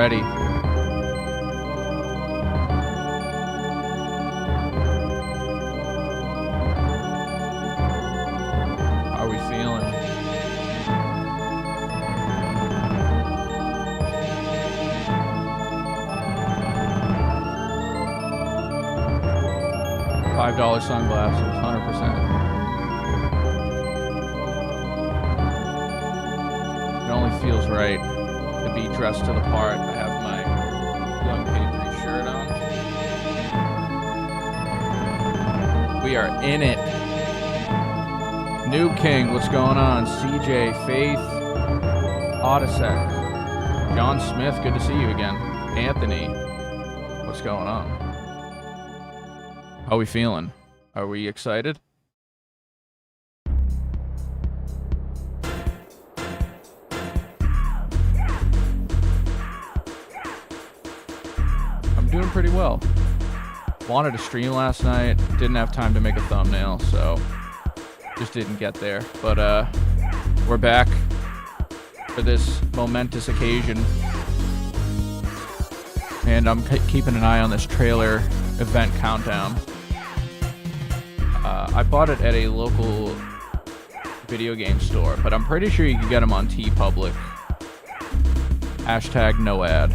ready. How are we feeling? $5 sunglasses, 100%. It only feels right to be dressed to the part. I have my Young Patriot shirt on. We are in it. New King, what's going on? CJ, Faith, Odyssey, John Smith, good to see you again. Anthony, what's going on? How are we feeling? Are we excited? I'm doing pretty well. Wanted to stream last night, didn't have time to make a thumbnail, so just didn't get there. But we're back for this momentous occasion. And I'm keeping an eye on this trailer event countdown. I bought it at a local video game store, but I'm pretty sure you can get them on TeePublic. Hashtag no ad.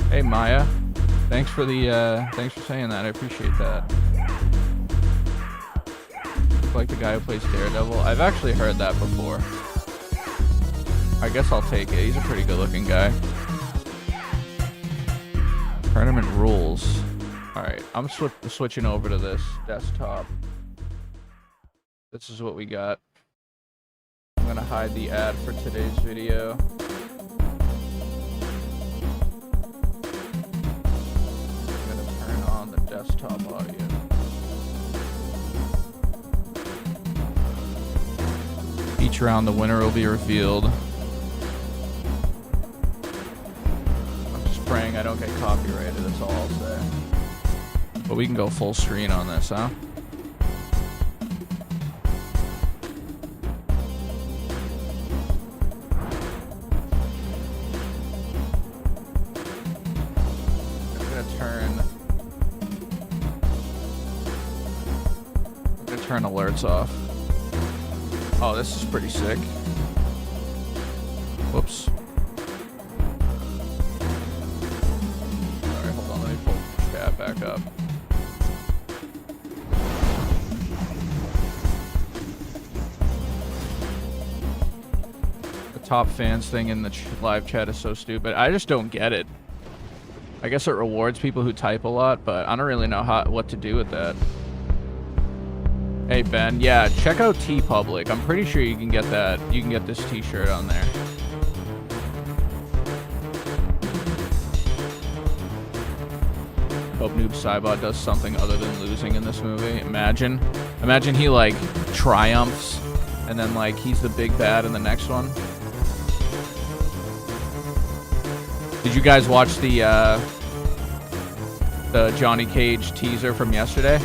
Hey Maya, thanks for saying that. I appreciate that. Look like the guy who plays Daredevil. I've actually heard that before. I guess I'll take it. He's a pretty good-looking guy. Tournament rules. All right, I'm switching over to this desktop. This is what we got. I'm gonna hide the ad for today's video. I'm gonna turn on the desktop audio. Each round, the winner will be revealed. Praying I don't get copyrighted, that's all I'll say. But we can go full screen on this, huh? I'm gonna turn alerts off. Oh, this is pretty sick. Whoops. Back up. The top fans thing in the live chat is so stupid. I just don't get it. I guess it rewards people who type a lot, but I don't really know what to do with that. Hey Ben, yeah, check out TeePublic. I'm pretty sure you can get that. You can get this t-shirt on there. Hope Noob Saibot does something other than losing in this movie. Imagine he like triumphs and then like he's the big bad in the next one. Did you guys watch the Johnny Cage teaser from yesterday?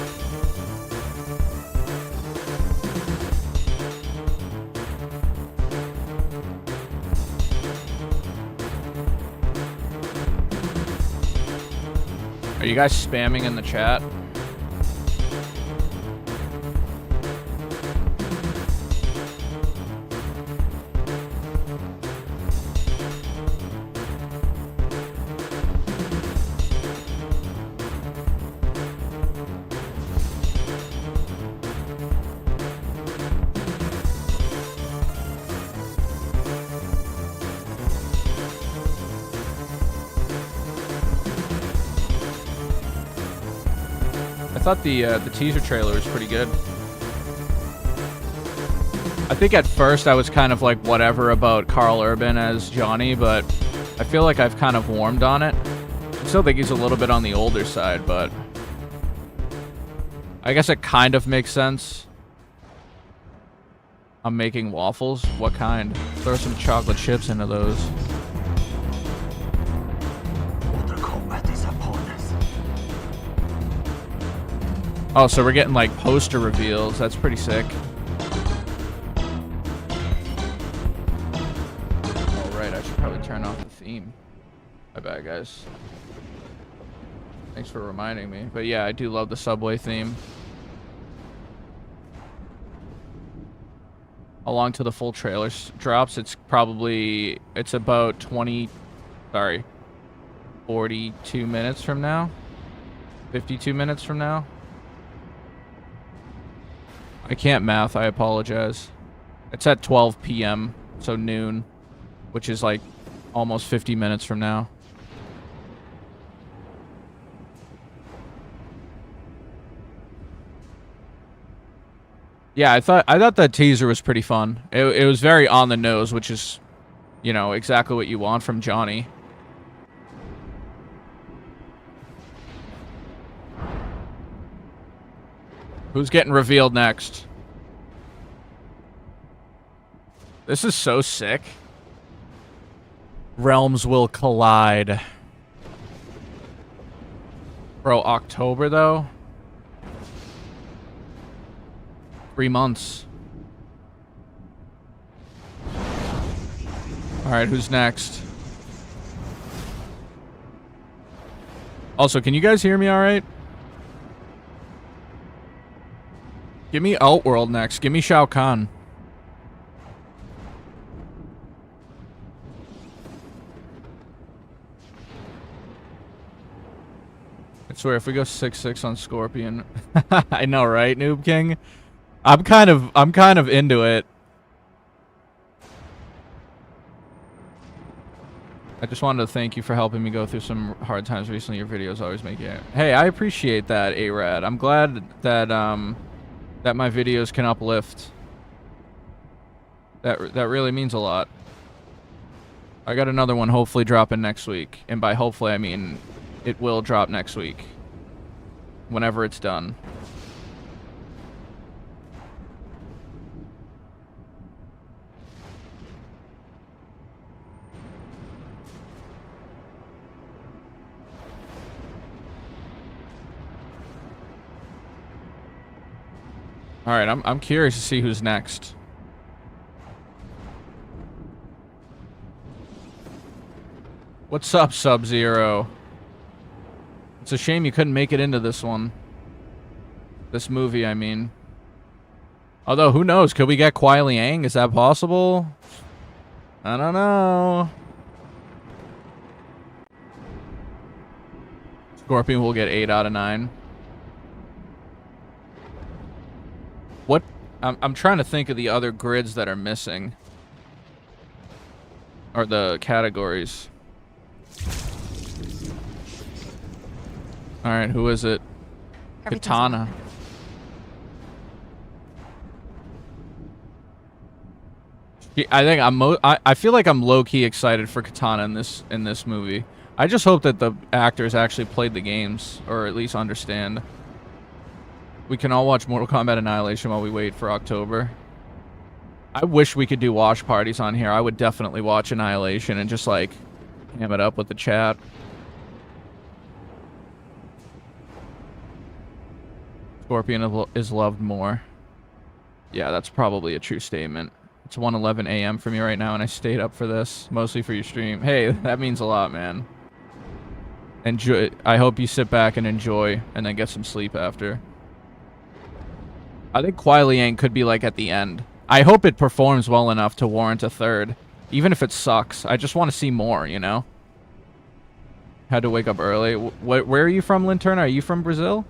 Are you guys spamming in the chat? I thought the teaser trailer was pretty good. I think at first I was kind of like whatever about Carl Urban as Johnny, but I feel like I've kind of warmed on it. I still think he's a little bit on the older side, but I guess it kind of makes sense. I'm making waffles? What kind? Throw some chocolate chips into those. Kombat is upon us. Oh, so we're getting like poster reveals. That's pretty sick. to turn off the theme. My bad, guys. Thanks for reminding me. But yeah, I do love the subway theme. Along to the full trailer drops, it's about 42 minutes from now. 52 minutes from now. I can't math, I apologize. It's at 12 p.m., so noon, which is like almost 50 minutes from now. Yeah, I thought that teaser was pretty fun. It was very on the nose, which is, you know, exactly what you want from Johnny. Who's getting revealed next? This is so sick. Realms will collide. Bro, October though? 3 months. Alright, who's next? Also, can you guys hear me alright? Give me Outworld next. Give me Shao Kahn. I swear, if we go 6-6 on Scorpion... I know, right, Noob King? I'm kind of into it. I just wanted to thank you for helping me go through some hard times recently. Your videos always make it. Hey, I appreciate that, A-Rad. I'm glad that that my videos can uplift. That really means a lot. I got another one hopefully dropping next week, and by hopefully I mean it will drop next week. Whenever it's done. All right, I'm curious to see who's next. What's up, Sub-Zero? It's a shame you couldn't make it into this one. This movie, I mean. Although, who knows? Could we get Kuai Liang? Is that possible? I don't know. Scorpion will get 8 out of 9. What? I'm trying to think of the other grids that are missing. Or the categories. Alright, who is it? Katana. I think I feel like I'm low-key excited for Katana in this movie. I just hope that the actors actually played the games, or at least understand. We can all watch Mortal Kombat Annihilation while we wait for October. I wish we could do watch parties on here. I would definitely watch Annihilation and just, like, ham it up with the chat. Scorpion is loved more. Yeah, that's probably a true statement. It's 1:11 a.m. for me right now, and I stayed up for this, mostly for your stream. Hey, that means a lot, man. Enjoy. I hope you sit back and enjoy, and then get some sleep after. I think Kuai Liang could be, like, at the end. I hope it performs well enough to warrant a third. Even if it sucks. I just want to see more, you know? Had to wake up early. Where are you from, Linturn? Are you from Brazil?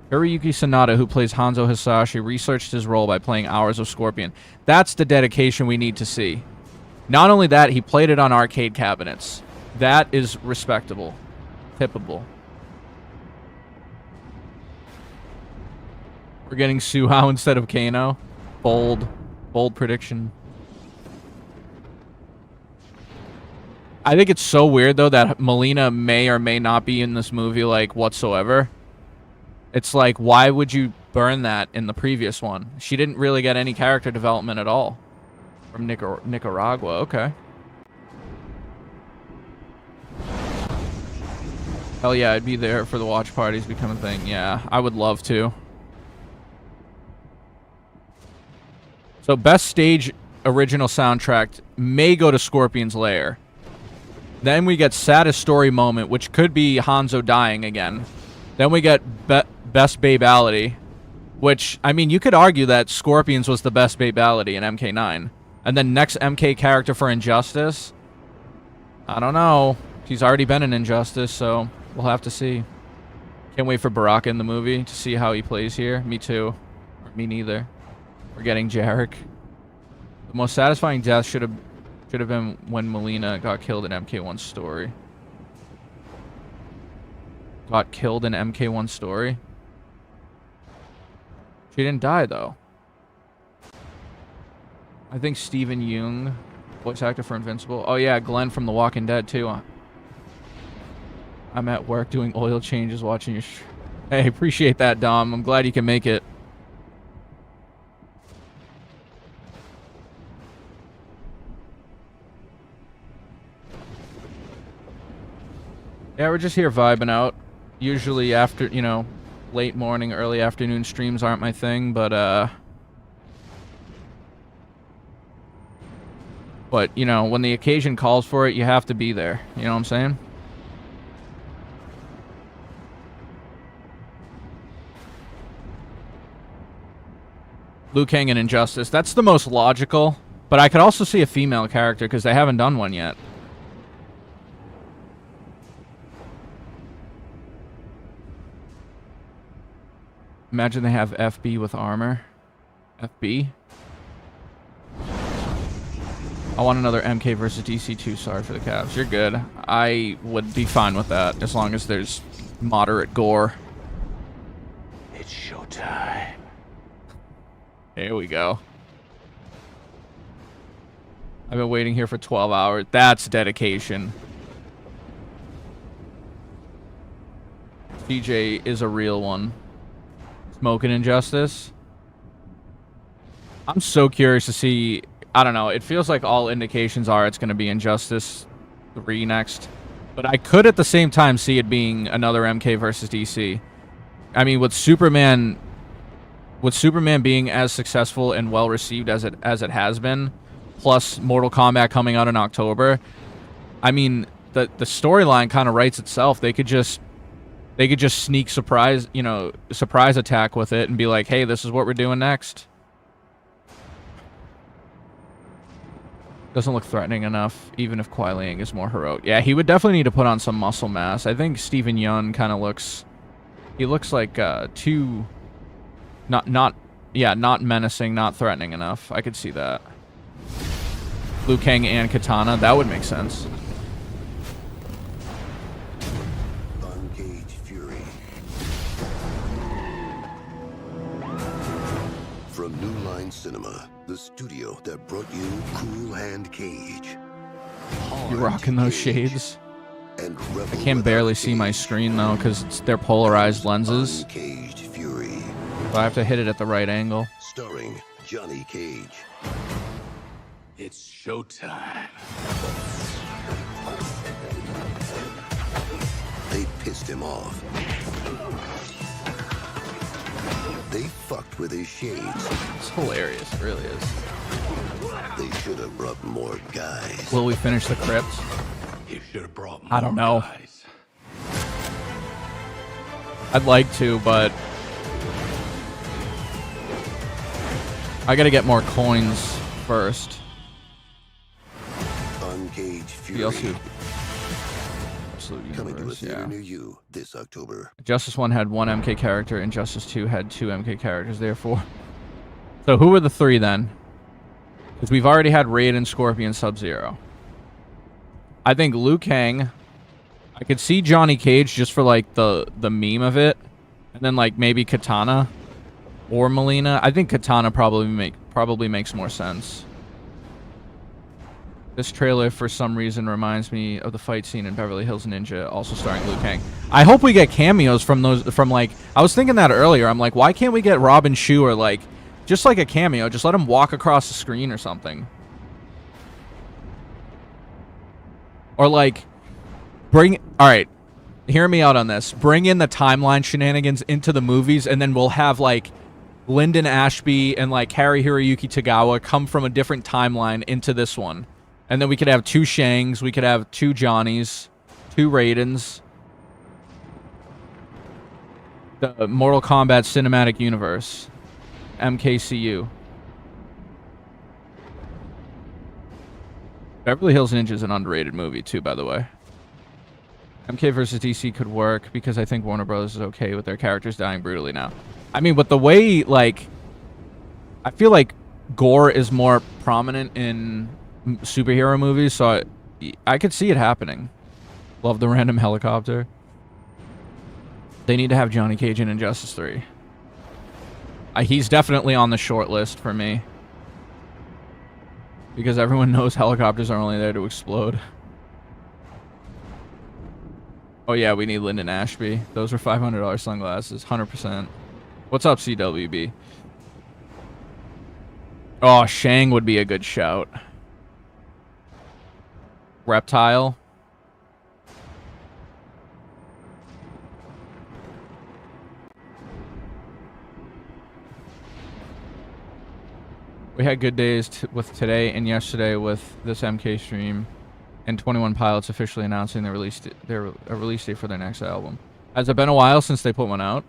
Hiroyuki Sanada, who plays Hanzo Hasashi, researched his role by playing hours of Scorpion. That's the dedication we need to see. Not only that, he played it on arcade cabinets. That is respectable. Tippable. We're getting Suhao instead of Kano. Bold. Bold prediction. I think it's so weird, though, that Melina may or may not be in this movie, like, whatsoever. It's like, why would you burn that in the previous one? She didn't really get any character development at all. From Nicaragua, okay. Hell yeah, I'd be there for the watch parties become a thing. Yeah, I would love to. So best stage original soundtrack may go to Scorpion's lair. Then we get saddest story moment, which could be Hanzo dying again. Then we get best babality, which, I mean, you could argue that Scorpions was the best babality in MK9. And then next MK character for Injustice, I don't know. He's already been in Injustice, so we'll have to see. Can't wait for Baraka in the movie to see how he plays here. Me too. Or me neither. We're getting Jarek. The most satisfying death should have been when Melina got killed in MK1 story. Got killed in MK1 story? She didn't die, though. I think Steven Yeun, voice actor for Invincible. Oh, yeah, Glenn from The Walking Dead, too. I'm at work doing oil changes, watching your Hey, appreciate that, Dom. I'm glad you can make it. Yeah, we're just here vibing out. Usually after, you know, late morning, early afternoon streams aren't my thing, but, you know, when the occasion calls for it, you have to be there. You know what I'm saying? Liu Kang and Injustice. That's the most logical, but I could also see a female character because they haven't done one yet. Imagine they have FB with armor. FB? I want another MK versus DC2. Sorry for the Cavs. You're good. I would be fine with that as long as there's moderate gore. It's showtime. Here we go. I've been waiting here for 12 hours. That's dedication. CJ is a real one. Smoking Injustice. I'm so curious to see. I don't know. It feels like all indications are it's going to be Injustice 3 next. But I could at the same time see it being another MK versus DC. I mean, with Superman being as successful and well received as it has been, plus Mortal Kombat coming out in October, I mean, the storyline kind of writes itself. They could just sneak surprise attack with it and be like, hey, this is what we're doing next. Doesn't look threatening enough, even if Kuai Liang is more heroic. Yeah, he would definitely need to put on some muscle mass. I think Steven Yeun kind of looks... He looks like too... Not menacing, not threatening enough. I could see that. Liu Kang and Katana, that would make sense. Uncaged Fury. From New Line Cinema, the studio that brought you Cool Hand Cage. You're rocking those shades. And I can barely see my screen though because they're polarized lenses. Uncaged Fury. But I have to hit it at the right angle. Starring Johnny Cage. It's showtime. They pissed him off. They fucked with his shades. It's hilarious, it really is. They should have brought more guys. Will we finish the crypt? You should have brought more I don't know. guys. I'd like to, but I gotta get more coins first. Uncaged Fury. DLC. Absolute Coming to a universe, theater yeah. near you this October. Justice 1 had 1 MK character, and Justice 2 had 2 MK characters, therefore. So who were the 3 then? Because we've already had Raiden, Scorpion, Sub-Zero. I think Liu Kang. I could see Johnny Cage just for like the meme of it, and then like maybe Katana or Melina. I think Katana probably makes more sense. This trailer for some reason reminds me of the fight scene in Beverly Hills Ninja, also starring Liu Kang. I hope we get cameos from like I was thinking that earlier. I'm like, why can't we get Robin Shu or like just like a cameo? Just let him walk across the screen or something. Or like alright, hear me out on this. Bring in the timeline shenanigans into the movies, and then we'll have like Lyndon Ashby and like Harry Hiroyuki Tagawa come from a different timeline into this one. And then we could have 2 Shangs, we could have 2 Johnnies, 2 Raidens. The Mortal Kombat Cinematic Universe. MKCU. Beverly Hills Ninja is an underrated movie too, by the way. MK versus DC could work because I think Warner Bros. Is okay with their characters dying brutally now. I mean, but the way, like, I feel like gore is more prominent in superhero movies, so I could see it happening. Love the random helicopter. They need to have Johnny Cage in Injustice 3. He's definitely on the short list for me. Because everyone knows helicopters are only there to explode. Oh yeah, we need Lyndon Ashby. Those are $500 sunglasses, 100%. What's up, CWB? Oh, Shang would be a good shout. Reptile. We had good days with today and yesterday with this MK stream, and 21 Pilots officially announcing their release date for their next album. Has it been a while since they put one out?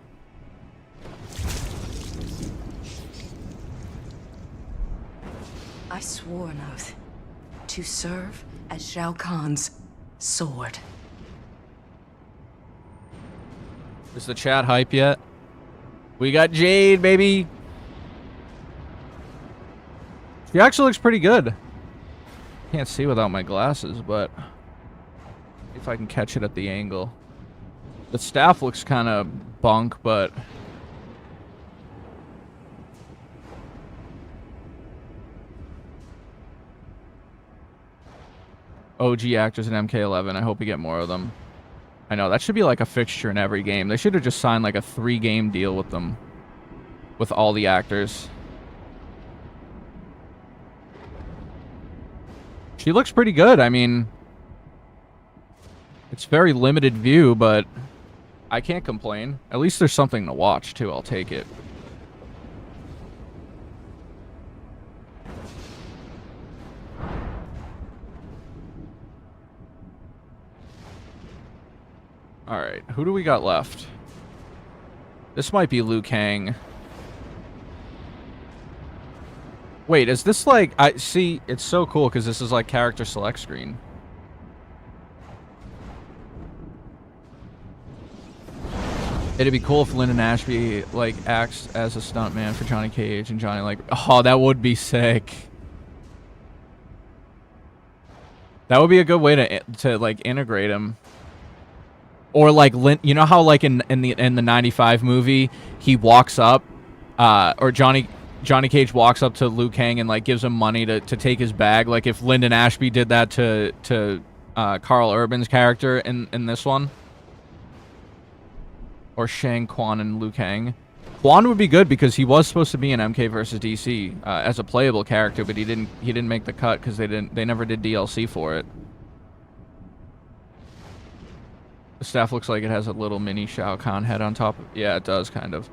I swore an oath to serve as Shao Kahn's sword. Is the chat hype yet? We got Jade, baby. She actually looks pretty good. Can't see without my glasses, but if I can catch it at the angle. The staff looks kind of bunk, but OG actors in MK11. I hope we get more of them. I know, that should be like a fixture in every game. They should have just signed like a 3-game deal with them. With all the actors. She looks pretty good. I mean, it's very limited view, but I can't complain. At least there's something to watch, too. I'll take it. Alright, who do we got left? This might be Liu Kang. Wait, is this like... I see, it's so cool because this is like character select screen. It'd be cool if Lyndon Ashby like acts as a stuntman for Johnny Cage and Johnny like... Oh, that would be sick. That would be a good way to like integrate him. Or like, you know how like in the 95 movie he walks up, or Johnny Cage walks up to Liu Kang and like gives him money to take his bag. Like if Lyndon Ashby did that to Carl Urban's character in this one, or Shang Quan and Liu Kang. Quan would be good because he was supposed to be in MK versus DC as a playable character, but he didn't make the cut because they never did DLC for it. The staff looks like it has a little mini Shao Kahn head on top. Yeah, it does kind of.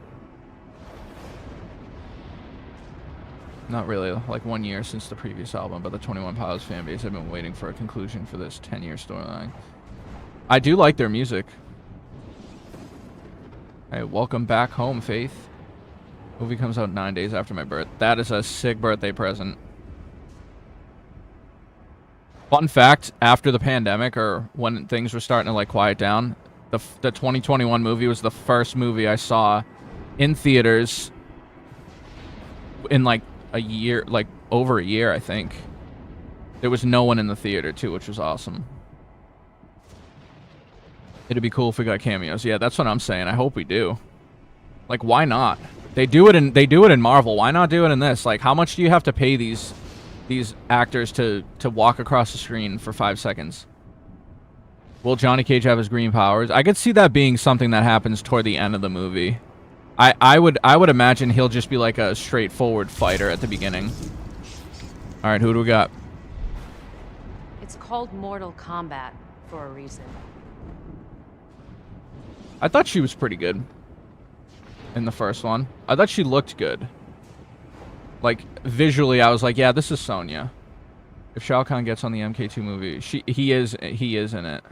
Not really, like 1 year since the previous album, but the 21 Pilots fanbase have been waiting for a conclusion for this 10-year storyline. I do like their music. Hey, welcome back home, Faith. Movie comes out 9 days after my birth. That is a sick birthday present. Fun fact, after the pandemic, or when things were starting to like quiet down, the 2021 movie was the first movie I saw in theaters in like a year, like over a year, I think. There was no one in the theater too, which was awesome. It'd be cool if we got cameos. Yeah, that's what I'm saying. I hope we do. Like, why not? They do it in Marvel. Why not do it in this? Like, how much do you have to pay these actors to walk across the screen for 5 seconds? Will Johnny Cage have his green powers? I could see that being something that happens toward the end of the movie. I would imagine he'll just be like a straightforward fighter at the beginning. All right, who do we got? It's called Mortal Kombat for a reason. I thought she was pretty good in the first one. I thought she looked good. Like, visually, I was like, yeah, this is Sonya. If Shao Kahn gets on the MK2 movie, he is in it.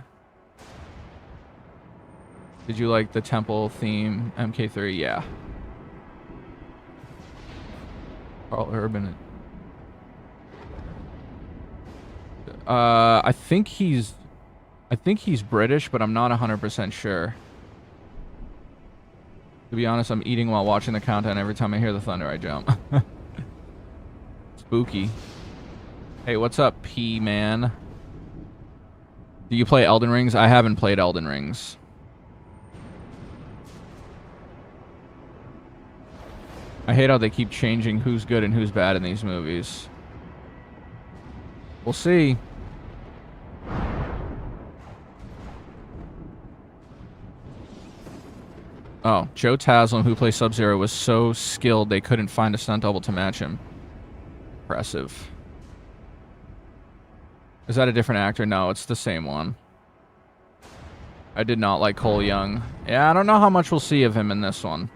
Did you like the temple theme, MK3? Yeah. Carl Urban. I think he's British, but I'm not 100% sure. To be honest, I'm eating while watching the countdown. Every time I hear the thunder, I jump. Spooky. Hey, what's up, P-Man? Do you play Elden Rings? I haven't played Elden Rings. I hate how they keep changing who's good and who's bad in these movies. We'll see. Oh, Joe Taslim, who plays Sub-Zero, was so skilled they couldn't find a stunt double to match him. Impressive. Is that a different actor? No, it's the same one. I did not like Cole Young. Yeah, I don't know how much we'll see of him in this one.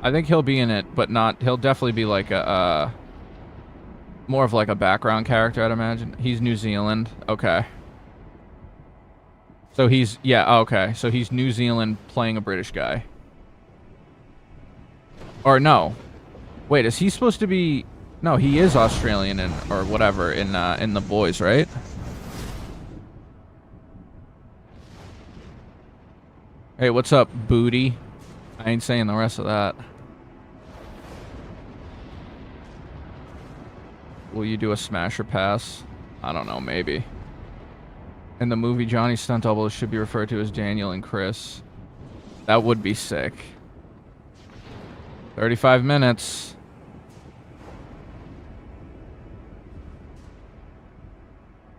I think he'll be in it, but not... He'll definitely be like a... more of like a background character, I'd imagine. He's New Zealand. Okay. So he's... Yeah, okay. So he's New Zealand playing a British guy. Or no. Wait, is he supposed to be... No, he is Australian in, or whatever in The Boys, right? Hey, what's up, booty? I ain't saying the rest of that. Will you do a smasher pass? I don't know, maybe. In the movie, Johnny's stunt double should be referred to as Daniel and Chris. That would be sick. 35 minutes.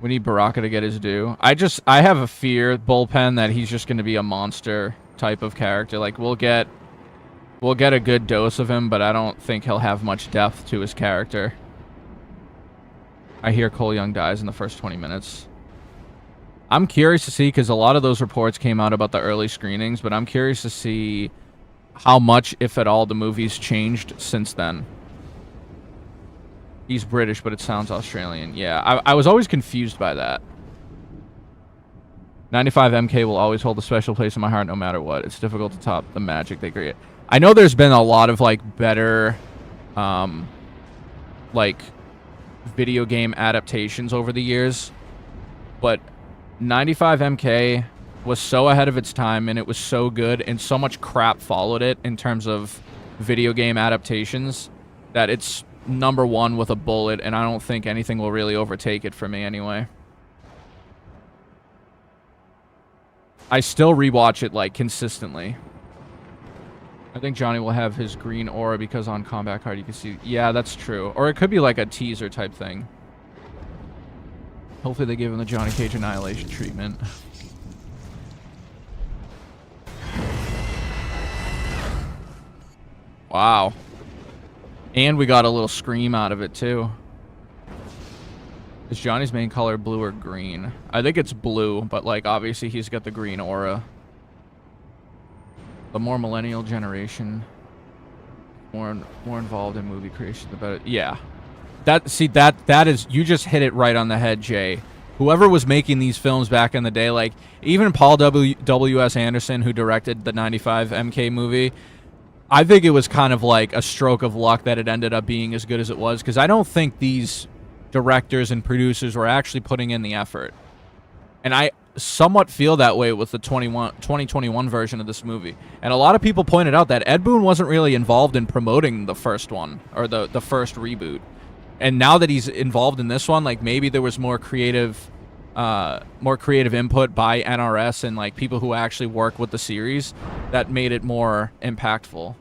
We need Baraka to get his due. I have a fear, Bullpen, that he's just going to be a monster type of character. Like, we'll get a good dose of him, but I don't think he'll have much depth to his character. I hear Cole Young dies in the first 20 minutes. I'm curious to see, because a lot of those reports came out about the early screenings, but I'm curious to see how much, if at all, the movie's changed since then. He's British, but it sounds Australian. Yeah, I was always confused by that. 95 MK will always hold a special place in my heart no matter what. It's difficult to top the magic they create. I know there's been a lot of, like, better, like, video game adaptations over the years, but 95 MK was so ahead of its time, and it was so good, and so much crap followed it in terms of video game adaptations, that it's #1 with a bullet, and I don't think anything will really overtake it for me anyway. I still rewatch it, like, consistently. I think Johnny will have his green aura because on combat card you can see... Yeah, that's true. Or it could be like a teaser type thing. Hopefully they give him the Johnny Cage Annihilation treatment. Wow. And we got a little scream out of it, too. Is Johnny's main color blue or green? I think it's blue, but, like, obviously he's got the green aura. The more millennial generation, more involved in movie creation, the better. Yeah. That is... You just hit it right on the head, Jay. Whoever was making these films back in the day, like, even Paul W.S. Anderson, who directed the 95 MK movie... I think it was kind of like a stroke of luck that it ended up being as good as it was, because I don't think these directors and producers were actually putting in the effort. And I somewhat feel that way with the 2021 version of this movie. And a lot of people pointed out that Ed Boon wasn't really involved in promoting the first one, or the first reboot. And now that he's involved in this one, like, maybe there was more creative input by NRS and, like, people who actually work with the series that made it more impactful.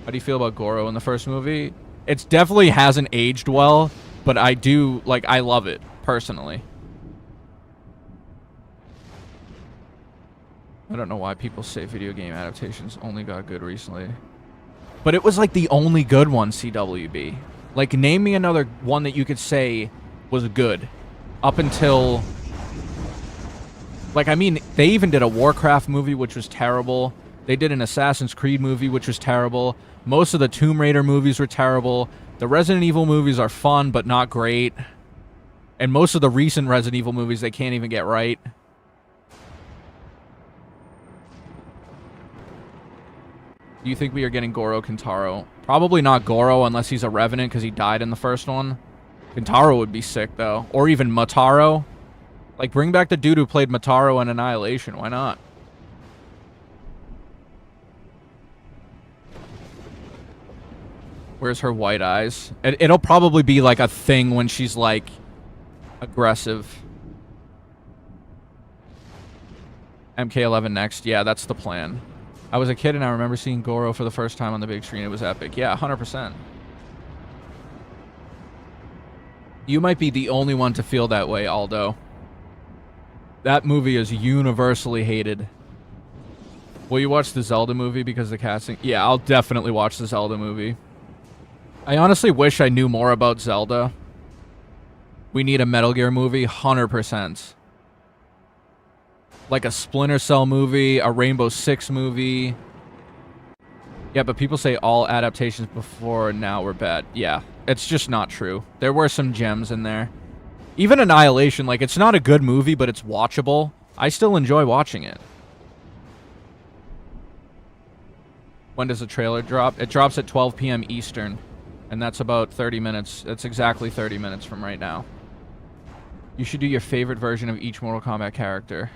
How do you feel about Goro in the first movie? It definitely hasn't aged well, but I do, like, I love it, personally. I don't know why people say video game adaptations only got good recently. But it was, like, the only good one, CWB. Like, name me another one that you could say was good. Up until... Like, I mean, they even did a Warcraft movie, which was terrible. They did an Assassin's Creed movie, which was terrible. Most of the Tomb Raider movies were terrible. The Resident Evil movies are fun, but not great. And most of the recent Resident Evil movies, they can't even get right. Do you think we are getting Goro Kintaro? Probably not Goro unless he's a Revenant because he died in the first one. Kintaro would be sick, though. Or even Mataro. Like, bring back the dude who played Mataro in Annihilation. Why not? Where's her white eyes? It'll probably be, like, a thing when she's, like, aggressive. MK11 next. Yeah, that's the plan. I was a kid and I remember seeing Goro for the first time on the big screen. It was epic. Yeah, 100%. You might be the only one to feel that way, Aldo. That movie is universally hated. Will you watch the Zelda movie because of the casting? Yeah, I'll definitely watch the Zelda movie. I honestly wish I knew more about Zelda. We need a Metal Gear movie, 100%. Like a Splinter Cell movie, a Rainbow Six movie. Yeah, but people say all adaptations before now were bad. Yeah, it's just not true. There were some gems in there. Even Annihilation, like, it's not a good movie, but it's watchable. I still enjoy watching it. When does the trailer drop? It drops at 12 p.m. Eastern. And that's about 30 minutes. That's exactly 30 minutes from right now. You should do your favorite version of each Mortal Kombat character.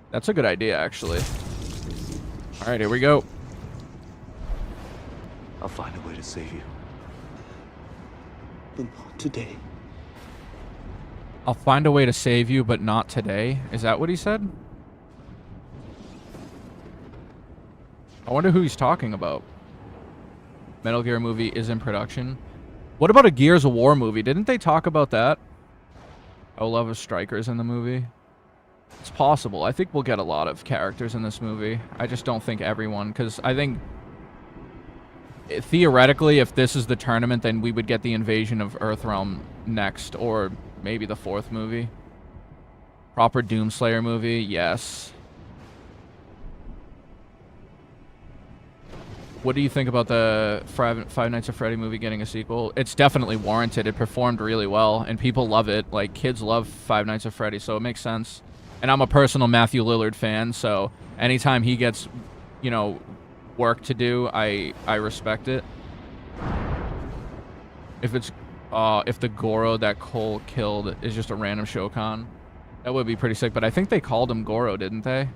That's a good idea, actually. Alright, here we go. I'll find a way to save you. But not today. I'll find a way to save you, but not today. Is that what he said? I wonder who he's talking about. Metal Gear movie is in production. What about a Gears of War movie? Didn't they talk about that? Oh, Love of Strikers in the movie. It's possible. I think we'll get a lot of characters in this movie. I just don't think everyone, because I think theoretically, if this is the tournament, then we would get the Invasion of Earthrealm next, or maybe the fourth movie. Proper Doomslayer movie, yes. What do you think about the Five Nights at Freddy movie getting a sequel? It's definitely warranted. It performed really well, and people love it. Like, kids love Five Nights at Freddy, so it makes sense. And I'm a personal Matthew Lillard fan, so anytime he gets, you know, work to do, I respect it. If it's if the Goro that Cole killed is just a random Shokan, that would be pretty sick. But I think they called him Goro, didn't they?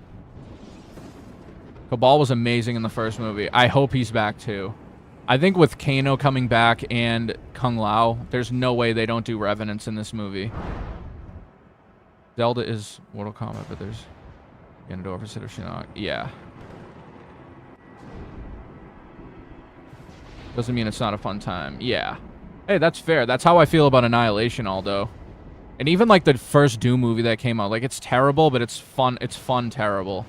Cabal was amazing in the first movie. I hope he's back too. I think with Kano coming back and Kung Lao, there's no way they don't do Revenants in this movie. Zelda is Mortal Kombat, but there's Ganondorf instead of Shinnok. Yeah. Doesn't mean it's not a fun time. Yeah. Hey, that's fair. That's how I feel about Annihilation, Aldo. And even like the first Doom movie that came out, like, it's terrible, but it's fun. It's fun terrible.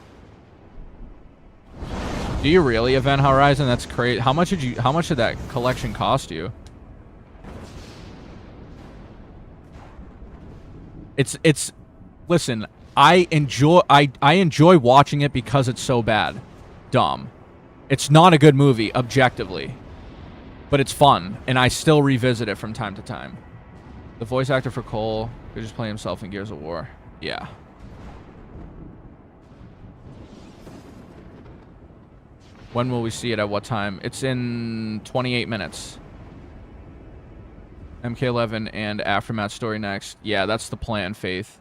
Do you really, Event Horizon? That's crazy. How much did that collection cost you? It's listen, I enjoy watching it because it's so bad. Dumb. It's not a good movie objectively. But it's fun, and I still revisit it from time to time. The voice actor for Cole could just play himself in Gears of War. Yeah. When will we see it? At what time? It's in 28 minutes. MK11 and Aftermath story next. Yeah, that's the plan, Faith.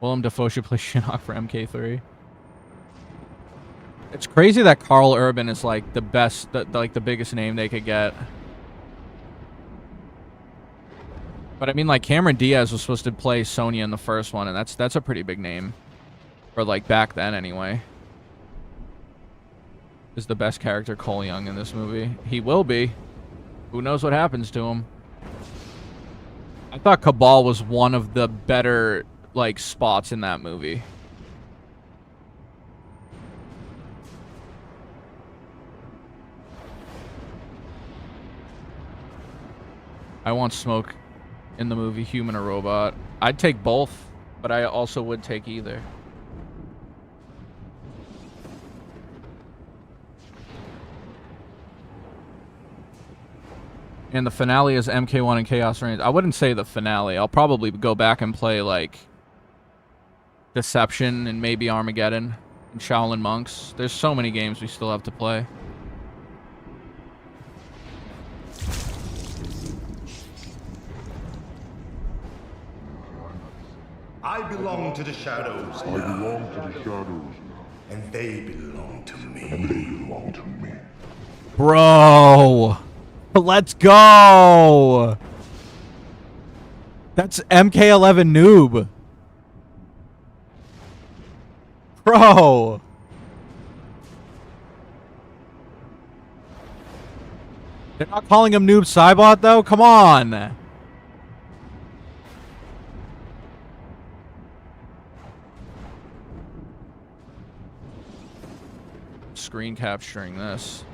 Willem Dafoe should play Shinnok for MK3. It's crazy that Carl Urban is like the best, like the biggest name they could get. But I mean, like, Cameron Diaz was supposed to play Sonya in the first one, and that's a pretty big name. Or like back then anyway. Is the best character Cole Young in this movie. He will be. Who knows what happens to him. I thought Cabal was one of the better, like, spots in that movie. I want Smoke in the movie, human or robot. I'd take both, but I also would take either. And the finale is MK1 and Chaos Reigns. I wouldn't say the finale. I'll probably go back and play, like, Deception and maybe Armageddon and Shaolin Monks. There's so many games we still have to play. I belong to the shadows now. And they belong to me. Bro, let's go. That's MK11 noob. Bro. They're not calling him Noob Saibot, though? Come on. Screen capturing this.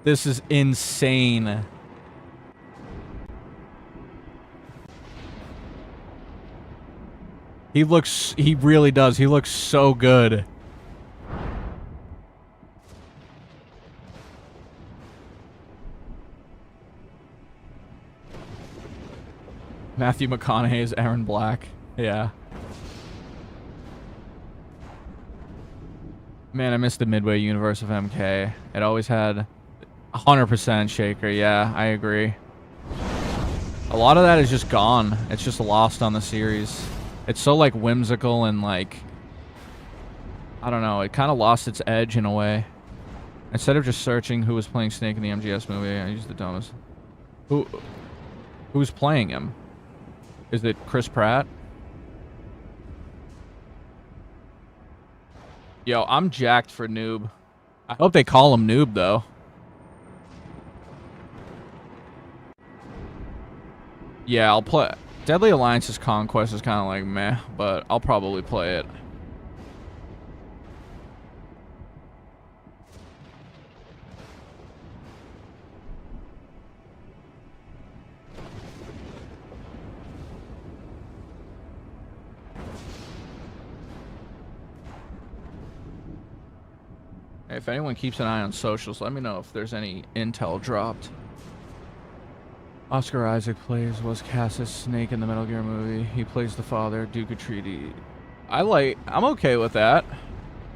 This is insane. He really does. He looks so good. Matthew McConaughey is Aaron Black. Yeah. Man, I miss the Midway universe of MK. It always had 100% Shaker. Yeah, I agree. A lot of that is just gone. It's just lost on the series. It's so, like, whimsical and, like, I don't know. It kind of lost its edge in a way. Instead of just searching who was playing Snake in the MGS movie, I used the dumbest. Who's playing him? Is it Chris Pratt? Yo, I'm jacked for Noob. I hope they call him Noob, though. Yeah, I'll play. Deadly Alliance's Conquest is kind of like meh, but I'll probably play it. Hey, if anyone keeps an eye on socials, let me know if there's any intel dropped. Oscar Isaac was cast as Snake in the Metal Gear movie. He plays the father, Duke Atreides. I'm okay with that.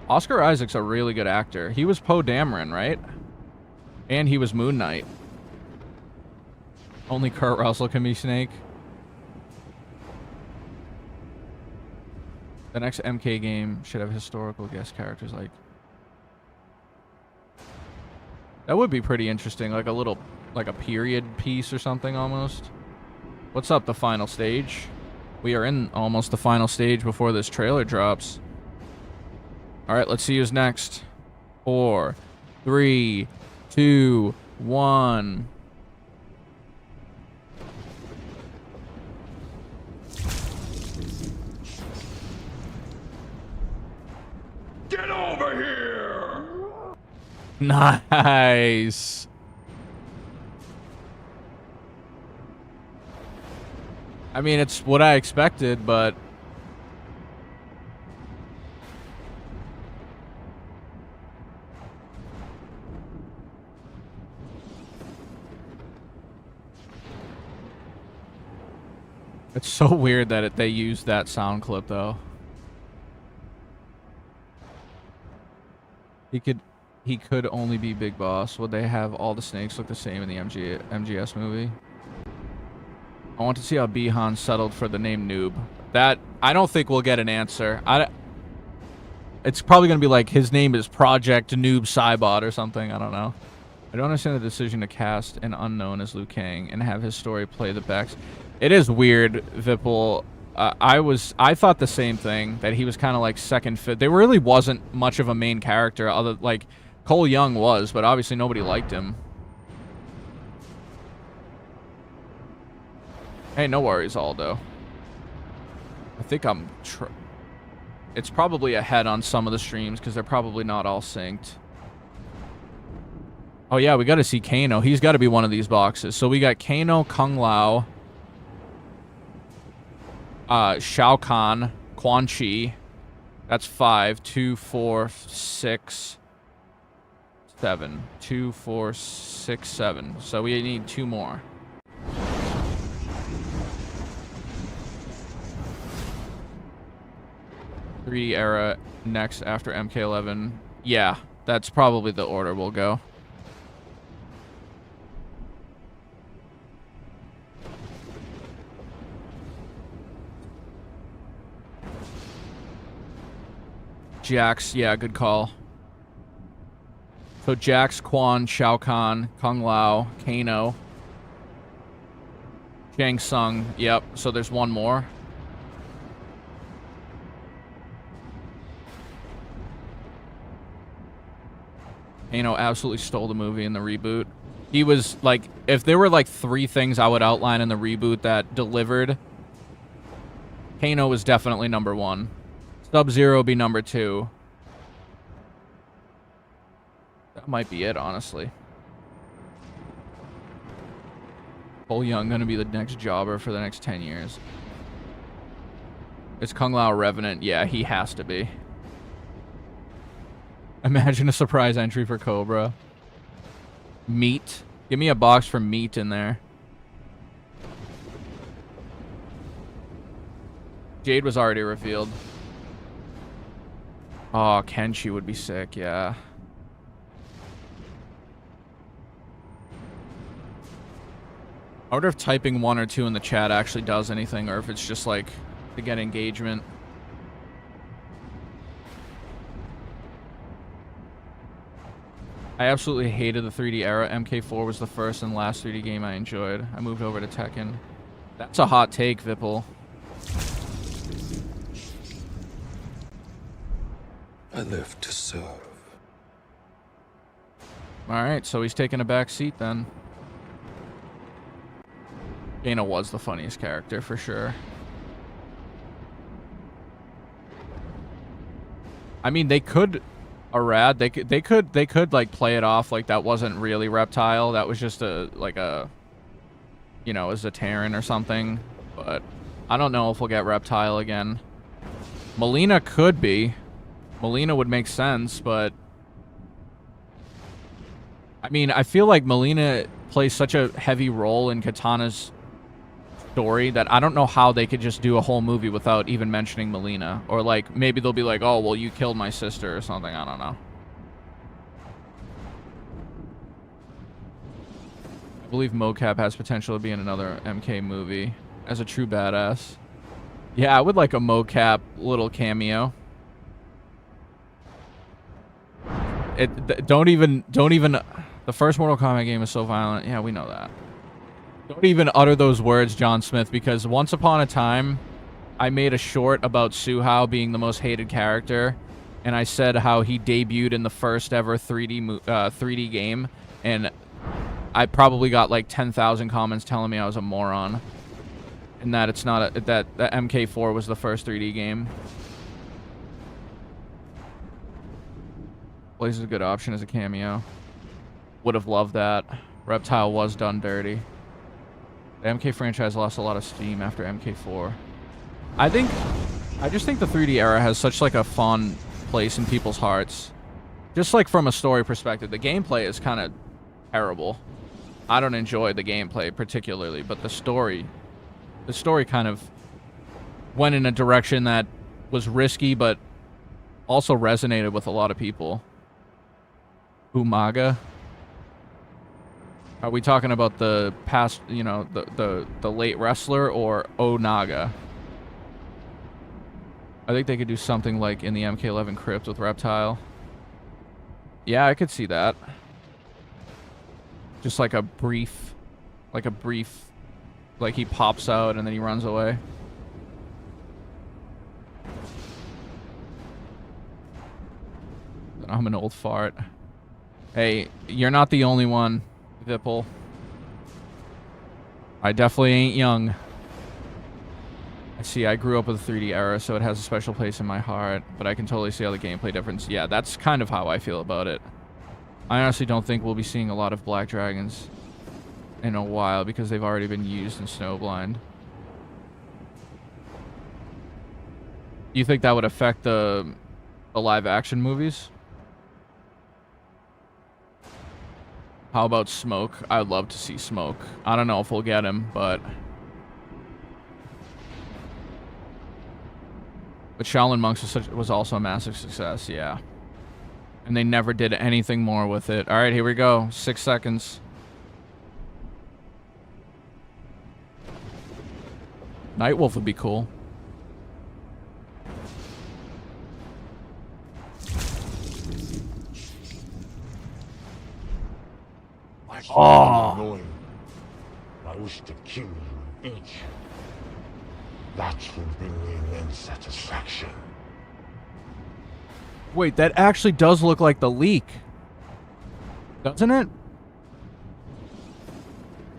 Oscar Isaac's a really good actor. He was Poe Dameron, right? And he was Moon Knight. Only Kurt Russell can be Snake. The next MK game should have historical guest characters like... That would be pretty interesting, like a little, like a period piece or something almost. What's up, the final stage? We are in almost the final stage before this trailer drops. Alright, let's see who's next. 4, 3, 2, 1. Get over here! Nice. I mean, it's what I expected, but... It's so weird that they used that sound clip, though. He could only be Big Boss. Would they have all the snakes look the same in the MGS movie? I want to see how Bihan settled for the name Noob. That, I don't think we'll get an answer. It's probably going to be like, his name is Project Noob Saibot or something. I don't know. I don't understand the decision to cast an unknown as Liu Kang and have his story play the backs. It is weird, Vipul. I thought the same thing, that he was kind of like second fit. There really wasn't much of a main character other, like, Cole Young was, but obviously nobody liked him. Hey, no worries, Aldo. I think I'm... It's probably ahead on some of the streams, because they're probably not all synced. Oh yeah, we gotta see Kano. He's gotta be one of these boxes. So we got Kano, Kung Lao. Shao Kahn, Quan Chi. That's 5. 2, 4, 6, 7. 2, 4, 6, 7. So we need 2 more. .3D era next after MK11. Yeah, that's probably the order we'll go. Jax, yeah, good call. So Jax, Quan, Shao Kahn, Kung Lao, Kano, Shang Tsung. Yep, so there's one more. Kano absolutely stole the movie in the reboot. He was like, if there were like 3 things I would outline in the reboot that delivered, Kano was definitely number 1. Sub-Zero be number 2. That might be it, honestly. Cole Young gonna be the next jobber for the next 10 years. Is Kung Lao Revenant? Yeah, he has to be. Imagine a surprise entry for Cobra. Meat. Give me a box for meat in there. Jade was already revealed. Oh, Kenshi would be sick, yeah. I wonder if typing 1 or 2 in the chat actually does anything, or if it's just like to get engagement. I absolutely hated the 3D era. MK4 was the first and last 3D game I enjoyed. I moved over to Tekken. That's a hot take, Vipple. I live to serve. Alright, so he's taking a back seat then. Kano was the funniest character for sure. I mean, they could Arad, they could like play it off like that wasn't really Reptile. That was just a you know, a Zaterran or something. But I don't know if we'll get Reptile again. Melina could be. Melina would make sense, but I mean, I feel like Melina plays such a heavy role in Katana's story that I don't know how they could just do a whole movie without even mentioning Melina. Or like, maybe they'll be like, oh, well, you killed my sister or something. I don't know. I believe Mocap has potential to be in another MK movie as a true badass. Yeah, I would like a Mocap little cameo. Don't even the first Mortal Kombat game is so violent. Yeah, we know that. Don't even utter those words, John Smith, because once upon a time I made a short about Suhao being the most hated character, and I said how he debuted in the first ever 3D game, and I probably got like 10,000 comments telling me I was a moron and that it's not that MK4 was the first 3D game. Blaze is a good option as a cameo. Would have loved that. Reptile was done dirty. The MK franchise lost a lot of steam after MK4. I just think the 3D era has such like a fond place in people's hearts. Just like from a story perspective, the gameplay is kind of terrible. I don't enjoy the gameplay particularly, but the story kind of went in a direction that was risky, but also resonated with a lot of people. Umaga. Are we talking about the past, you know, the late wrestler, or Onaga? I think they could do something like in the MK11 crypt with Reptile. Yeah, I could see that. Just like a brief, like he pops out and then he runs away. I'm an old fart. Hey, you're not the only one, Vipple. I definitely ain't young. I see, I grew up with the 3D era, so it has a special place in my heart, but I can totally see how the gameplay difference. Yeah, that's kind of how I feel about it. I honestly don't think we'll be seeing a lot of Black Dragons in a while because they've already been used in Snowblind. You think that would affect the live action movies? How about Smoke? I'd love to see Smoke. I don't know if we'll get him, but Shaolin Monks was also a massive success, yeah. And they never did anything more with it. All right, here we go. 6 seconds. Nightwolf would be cool. Oh. I wish to kill you each. That will bring me immense satisfaction. Wait, that actually does look like the leak. Doesn't it?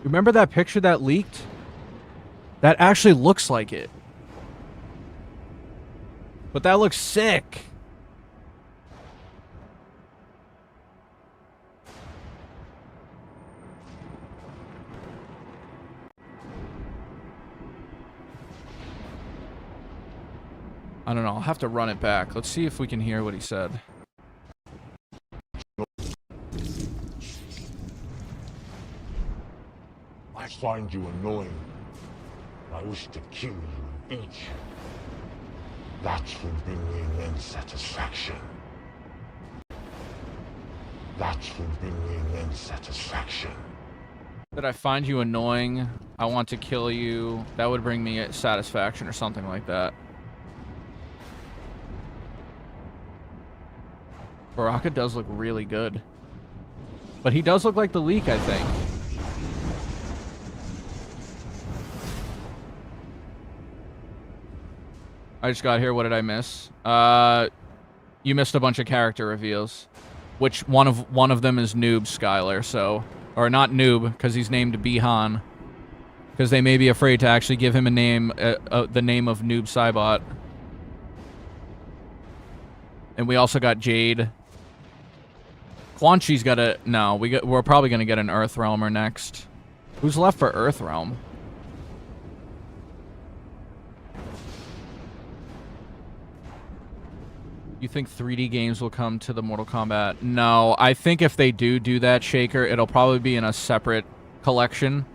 Remember that picture that leaked? That actually looks like it. But that looks sick. I don't know. I'll have to run it back. Let's see if we can hear what he said. I find you annoying. I wish to kill you each. That will bring me immense satisfaction. That will bring me immense satisfaction. That I find you annoying. I want to kill you. That would bring me satisfaction or something like that. Baraka does look really good. But he does look like the leak, I think. I just got here. What did I miss? You missed a bunch of character reveals. Which one of them is Noob Skylar, so... Or not Noob, because he's named Bihan. Because they may be afraid to actually give him a name, the name of Noob Saibot. And we also got Jade. Quan Chi's got a... No, we're probably going to get an Earthrealmer next. Who's left for Earthrealm? You think 3D games will come to the Mortal Kombat? No, I think if they do that, Shaker, it'll probably be in a separate collection.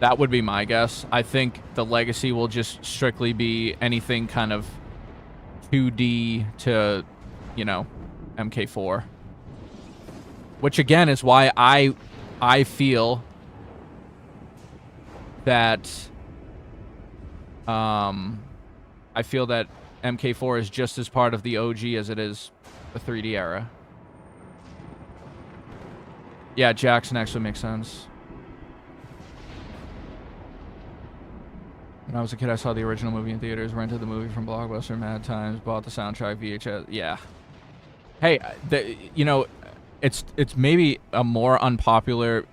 That would be my guess. I think the Legacy will just strictly be anything kind of 2D to, you know, MK4. Which, again, is why I feel that... I feel that MK4 is just as part of the OG as it is the 3D era. Yeah, Jackson actually makes sense. When I was a kid, I saw the original movie in theaters, rented the movie from Blockbuster mad times, bought the soundtrack VHS. Yeah. Hey, you know, it's maybe a more unpopular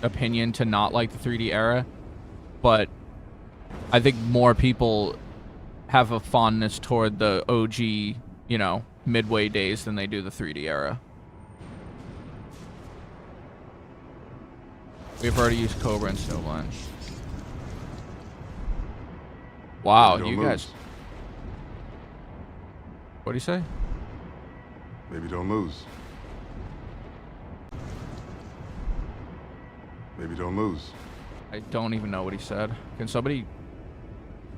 opinion to not like the 3D era, but I think more people have a fondness toward the OG, you know, Midway days than they do the 3D era. We've already used Cobra and Snowblind. Wow, you guys... What'd he say? Maybe don't lose. Maybe don't lose. I don't even know what he said. Can somebody...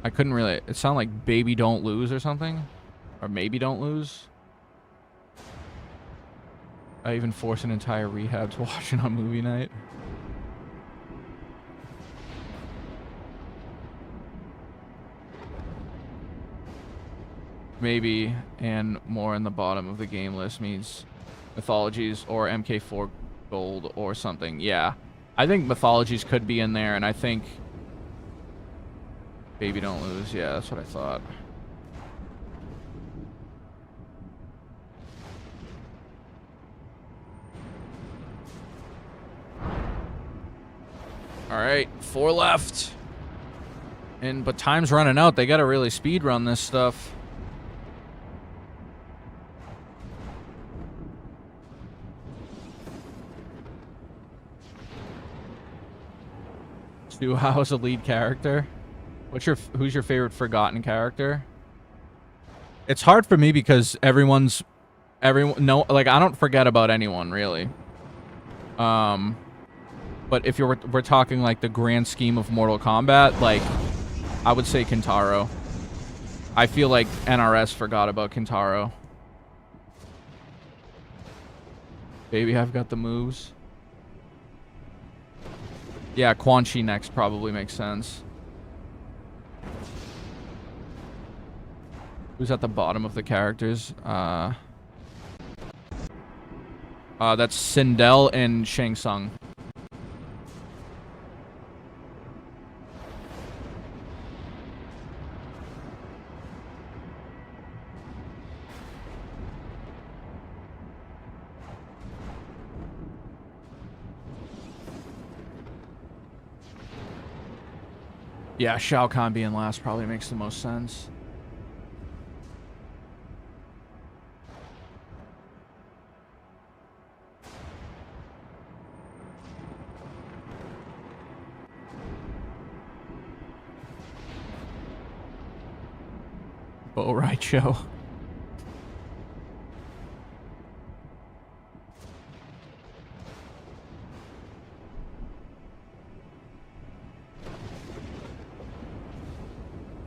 I couldn't really... It sounded like baby don't lose or something? Or maybe don't lose? I even forced an entire rehab to watch it on movie night. Maybe, and more in the bottom of the game list means Mythologies or MK4 Gold or something. Yeah. I think Mythologies could be in there, and I think... Baby don't lose. Yeah, that's what I thought. Alright, 4 left. But time's running out. They gotta really speed run this stuff. Stu Howe's a lead character. Who's your favorite forgotten character? It's hard for me because everyone like I don't forget about anyone really. But if we're talking like the grand scheme of Mortal Kombat, like I would say Kintaro. I feel like NRS forgot about Kintaro. Baby, I've got the moves. Yeah, Quan Chi next probably makes sense. Who's at the bottom of the characters? That's Sindel and Shang Tsung. Yeah, Shao Kahn being last probably makes the most sense. Bo Right Show.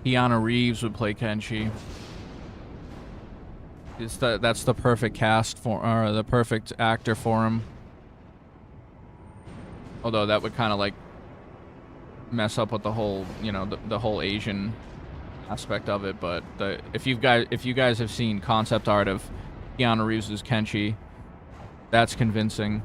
Keanu Reeves would play Kenshi. That's the perfect cast for, or the perfect actor for him. Although that would kind of like mess up with the whole, you know, the whole Asian aspect of it. But if you guys have seen concept art of Keanu Reeves as Kenshi, that's convincing.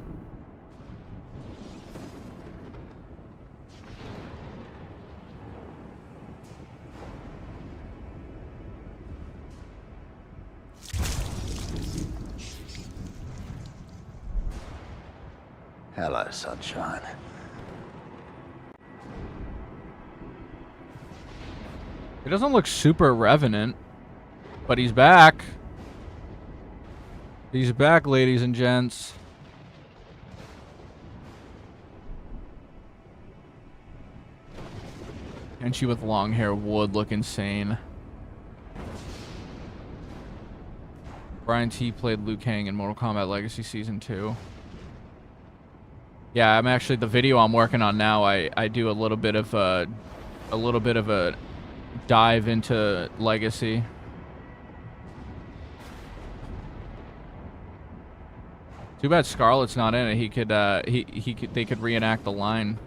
Hello, sunshine. He doesn't look super revenant, but he's back. He's back, ladies and gents. And she with long hair would look insane. Brian T played Liu Kang in Mortal Kombat Legacy Season 2. Yeah, I'm actually, the video I'm working on now, I do a little bit of a dive into Legacy. Too bad Scarlett's not in it. He could they could reenact the line.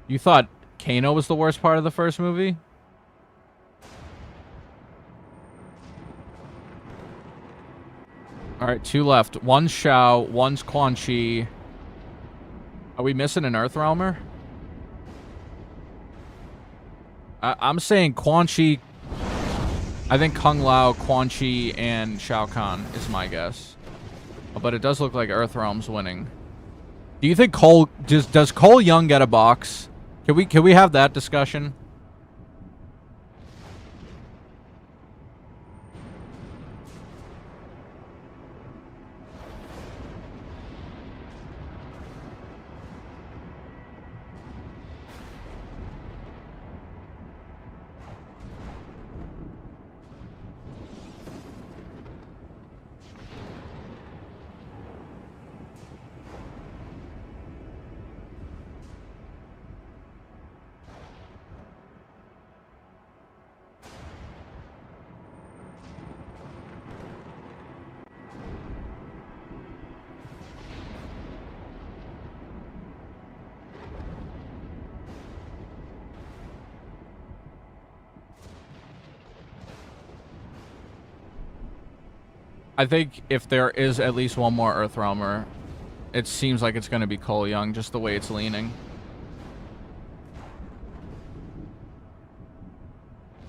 You thought Kano was the worst part of the first movie? Alright, 2 left. One's Shao, one's Quan Chi. Are we missing an Earthrealmer? I'm saying Quan Chi. I think Kung Lao, Quan Chi, and Shao Kahn is my guess. But it does look like Earthrealm's winning. Do you think Cole... Does Cole Young get a box? Can we have that discussion? I think if there is at least one more Earthrealmer, it seems like it's going to be Cole Young, just the way it's leaning.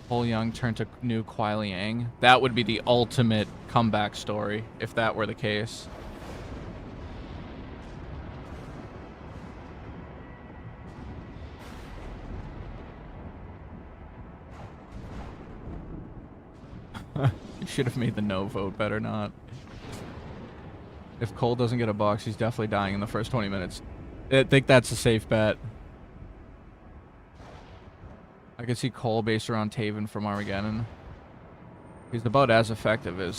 Cole Young turned to new Kuai Liang. That would be the ultimate comeback story, if that were the case. Should have made the no vote, better not. If Cole doesn't get a box, he's definitely dying in the first 20 minutes. I think that's a safe bet. I can see Cole based around Taven from Armageddon. He's about as effective as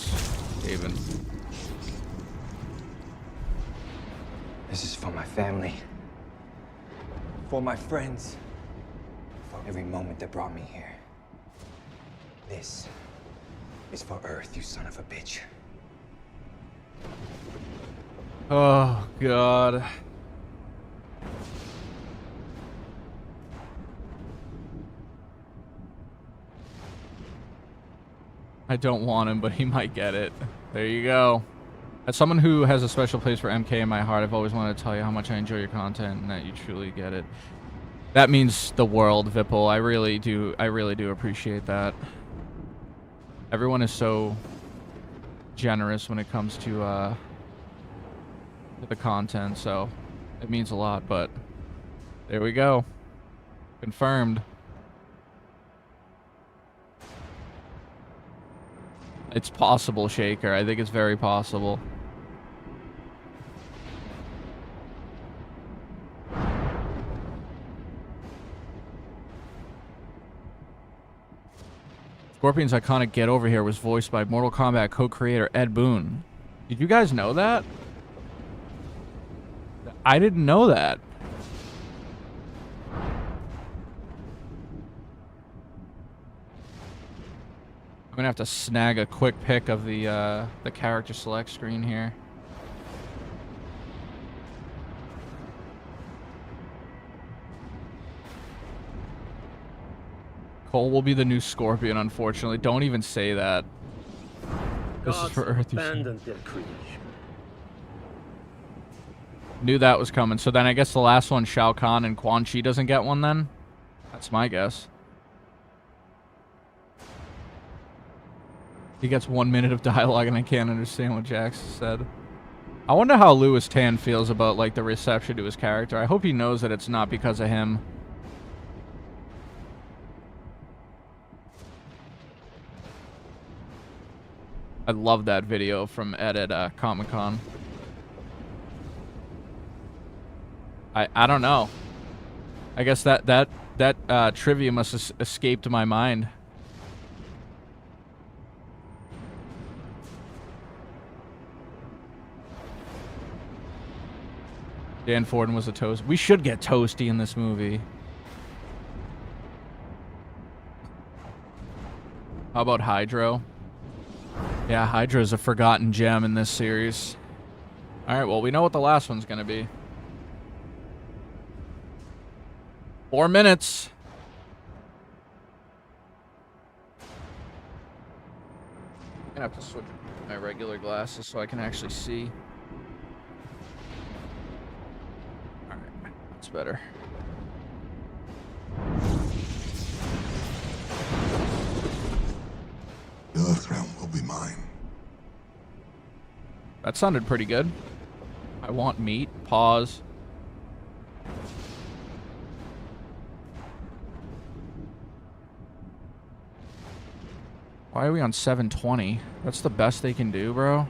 Taven. This is for my family. For my friends. For every moment that brought me here. This is for Earth, you son of a bitch. Oh, God. I don't want him, but he might get it. There you go. As someone who has a special place for MK in my heart, I've always wanted to tell you how much I enjoy your content and that you truly get it. That means the world, Vipul. I really do appreciate that. Everyone is so generous when it comes to the content, so it means a lot, but there we go. Confirmed. It's possible, Shaker. I think it's very possible. Scorpion's iconic "Get Over Here" was voiced by Mortal Kombat co-creator Ed Boon. Did you guys know that? I didn't know that. I'm gonna have to snag a quick pic of the character select screen here. Cole will be the new Scorpion, unfortunately. Don't even say that. This is for Earth. Knew that was coming. So then I guess the last one, Shao Kahn and Quan Chi doesn't get one then? That's my guess. He gets 1 minute of dialogue and I can't understand what Jax said. I wonder how Louis Tan feels about like the reception to his character. I hope he knows that it's not because of him. I love that video from Ed at Comic-Con. I don't know. I guess that trivia must have escaped my mind. Dan Forden was a toast. We should get Toasty in this movie. How about Hydro? Yeah, Hydra's a forgotten gem in this series. Alright, well, we know what the last one's gonna be. 4 minutes. I'm gonna have to switch my regular glasses so I can actually see. Alright, that's better. The Earth realm will be mine. That sounded pretty good. I want meat. Pause. Why are we on 720? That's the best they can do, bro.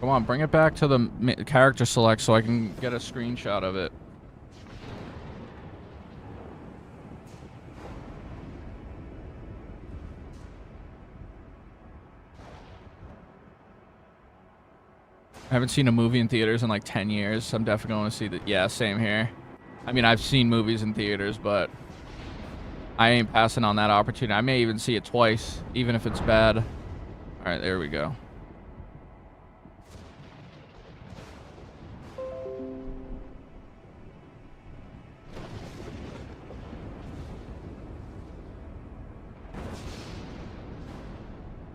Come on, bring it back to the character select so I can get a screenshot of it. I haven't seen a movie in theaters in like 10 years. I'm definitely going to see that. Yeah, same here. I mean, I've seen movies in theaters, but I ain't passing on that opportunity. I may even see it twice, even if it's bad. All right, there we go.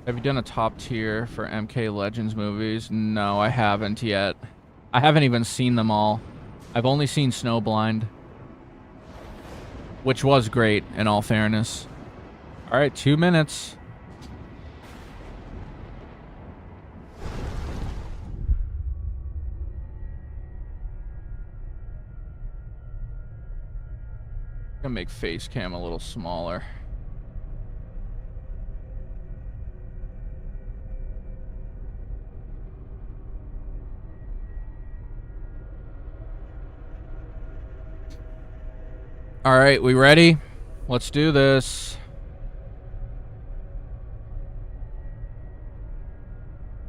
Have you done a top tier for MK Legends movies? No, I haven't yet. I haven't even seen them all. I've only seen Snowblind, which was great, in all fairness. All right, 2 minutes. Gonna make face cam a little smaller. All right, we ready? Let's do this.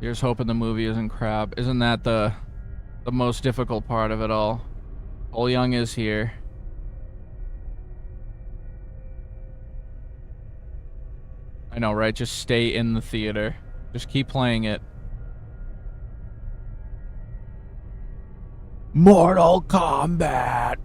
Here's hoping the movie isn't crap. Isn't that the most difficult part of it all? Cole Young is here. I know, right? Just stay in the theater. Just keep playing it. Mortal Kombat!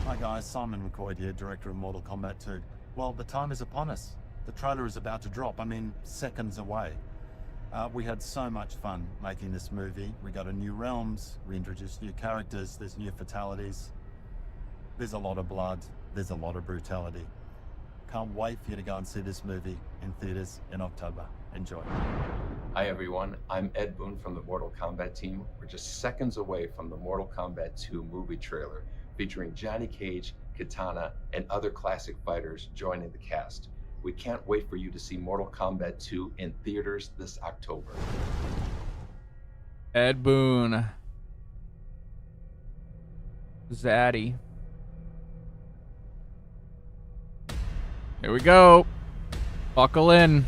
Hi guys, Simon McCoy here, director of Mortal Kombat 2. Well, the time is upon us. The trailer is about to drop, I mean, seconds away. We had so much fun making this movie. We got a new realms, we introduced new characters, there's new fatalities. There's a lot of blood, there's a lot of brutality. Can't wait for you to go and see this movie in theaters in October. Enjoy. Hi everyone, I'm Ed Boon from the Mortal Kombat team. We're just seconds away from the Mortal Kombat 2 movie trailer, featuring Johnny Cage, Katana, and other classic fighters joining the cast. We can't wait for you to see Mortal Kombat 2 in theaters this October. Ed Boon. Zaddy. Here we go. Buckle in.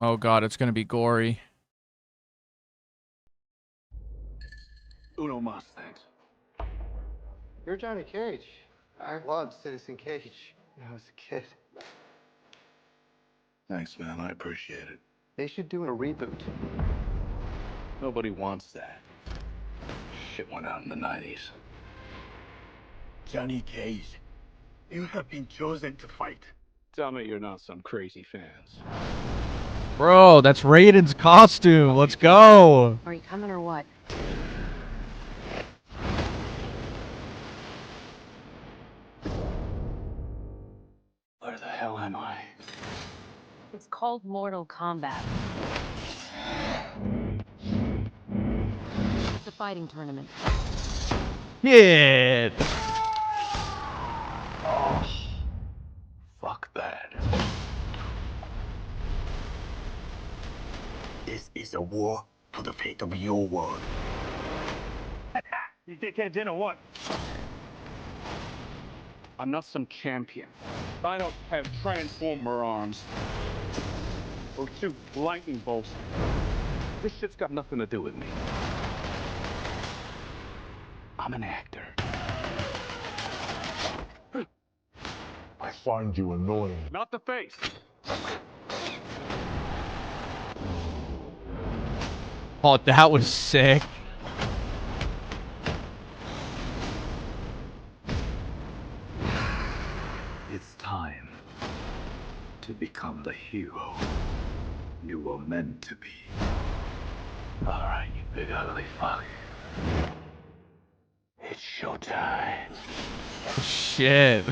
Oh god, it's gonna be gory. Uno mas, thanks. You're Johnny Cage. I loved Citizen Cage when I was a kid. Thanks, man. I appreciate it. They should do a reboot. Nobody wants that. Shit went out in the 90s. Johnny Cage, you have been chosen to fight. Tell me you're not some crazy fans. Bro, that's Raiden's costume. Let's go. Are you coming or what? Where the hell am I? It's called Mortal Kombat. It's a fighting tournament. Yeah. Oh, fuck that. This is a war for the fate of your world. You dickheads in or what? I'm not some champion. I don't have transformer arms. Or shoot lightning bolts. This shit's got nothing to do with me. I'm an actor. I find you annoying. Not the face. Oh, that was sick. It's time to become the hero you were meant to be. All right, you big ugly fuck. It's showtime. Shit.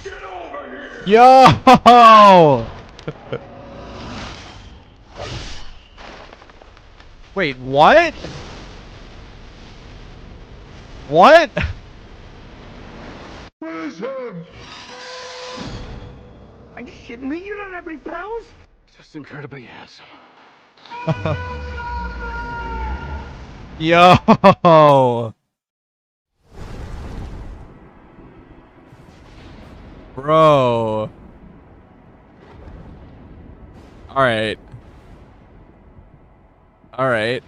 Get over here! Yo! Wait, what? What? Where's him? Are you kidding me? You don't have any powers? Just incredibly handsome. Yo! Bro. Alright. Alright.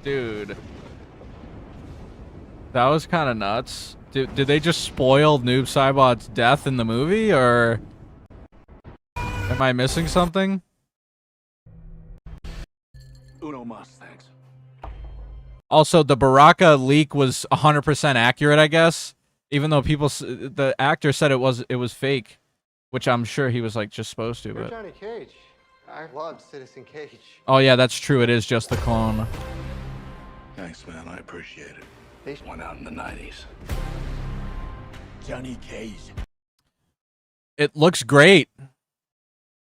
Dude. That was kind of nuts. Did they just spoil Noob Saibot's death in the movie, or am I missing something? Uno mas, thanks. Also, the Baraka leak was 100% accurate, I guess. Even though the actor said it was fake, which I'm sure he was like just supposed to. You're But Johnny Cage. I love Citizen Cage. oh yeah, that's true. It is just the clone. Thanks, man. I appreciate it. They went out in the 90s. Johnny Cage. It looks great.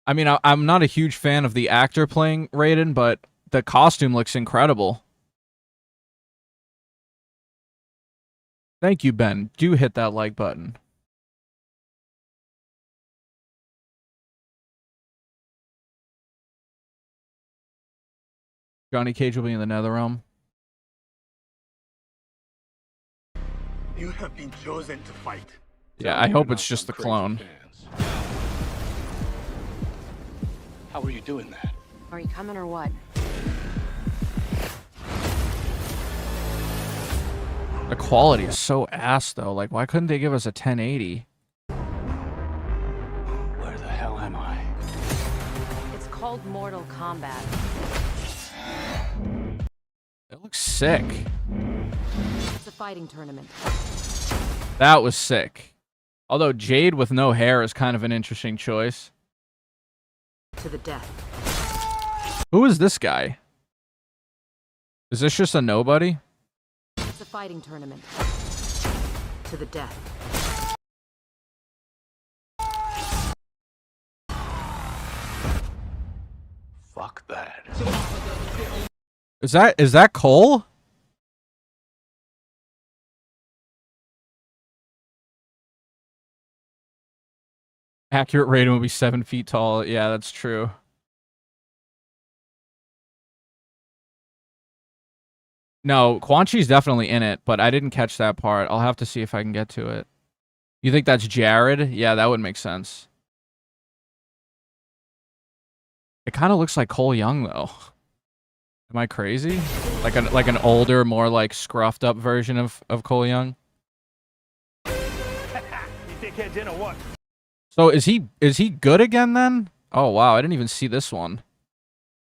I mean, I'm not a huge fan of the actor playing Raiden, but the costume looks incredible. Thank you, Ben. Do hit that like button. Johnny Cage will be in the Netherrealm. You have been chosen to fight. Yeah, I hope it's just the clone. How are you doing that? Are you coming or what? The quality is so ass, though. Like, why couldn't they give us a 1080? Where the hell am I? It's called Mortal Kombat. It looks sick. It's a fighting tournament. That was sick. Although Jade with no hair is kind of an interesting choice. To the death. Who is this guy? Is this just a nobody? It's a fighting tournament. To the death. Fuck that. Is that Cole? Accurate Raiden will be 7 feet tall. Yeah, that's true. No, Quan Chi's definitely in it, but I didn't catch that part. I'll have to see if I can get to it. You think that's Jared? Yeah, that would make sense. It kind of looks like Cole Young, though. Am I crazy? Like an older, more like scruffed up version of Cole Young? You dickheads in or what? So is he good again then? Oh wow, I didn't even see this one.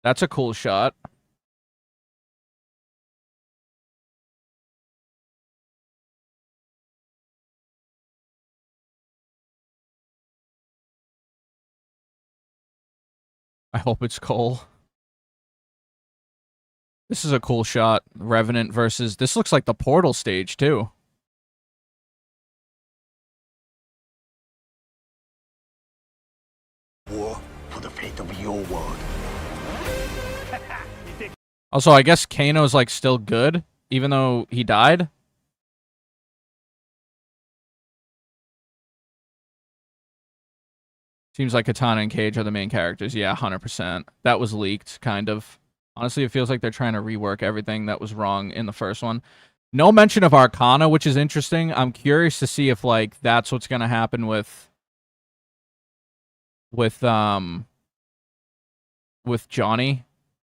That's a cool shot. I hope it's Cole. This is a cool shot. Revenant versus... This looks like the Portal stage, too. War for the fate of your world. Also, I guess Kano's, like, still good, even though he died. Seems like Katana and Cage are the main characters. Yeah, 100%. That was leaked, kind of. Honestly, it feels like they're trying to rework everything that was wrong in the first one. No mention of Arcana, which is interesting. I'm curious to see if, like, that's what's going to happen with Johnny.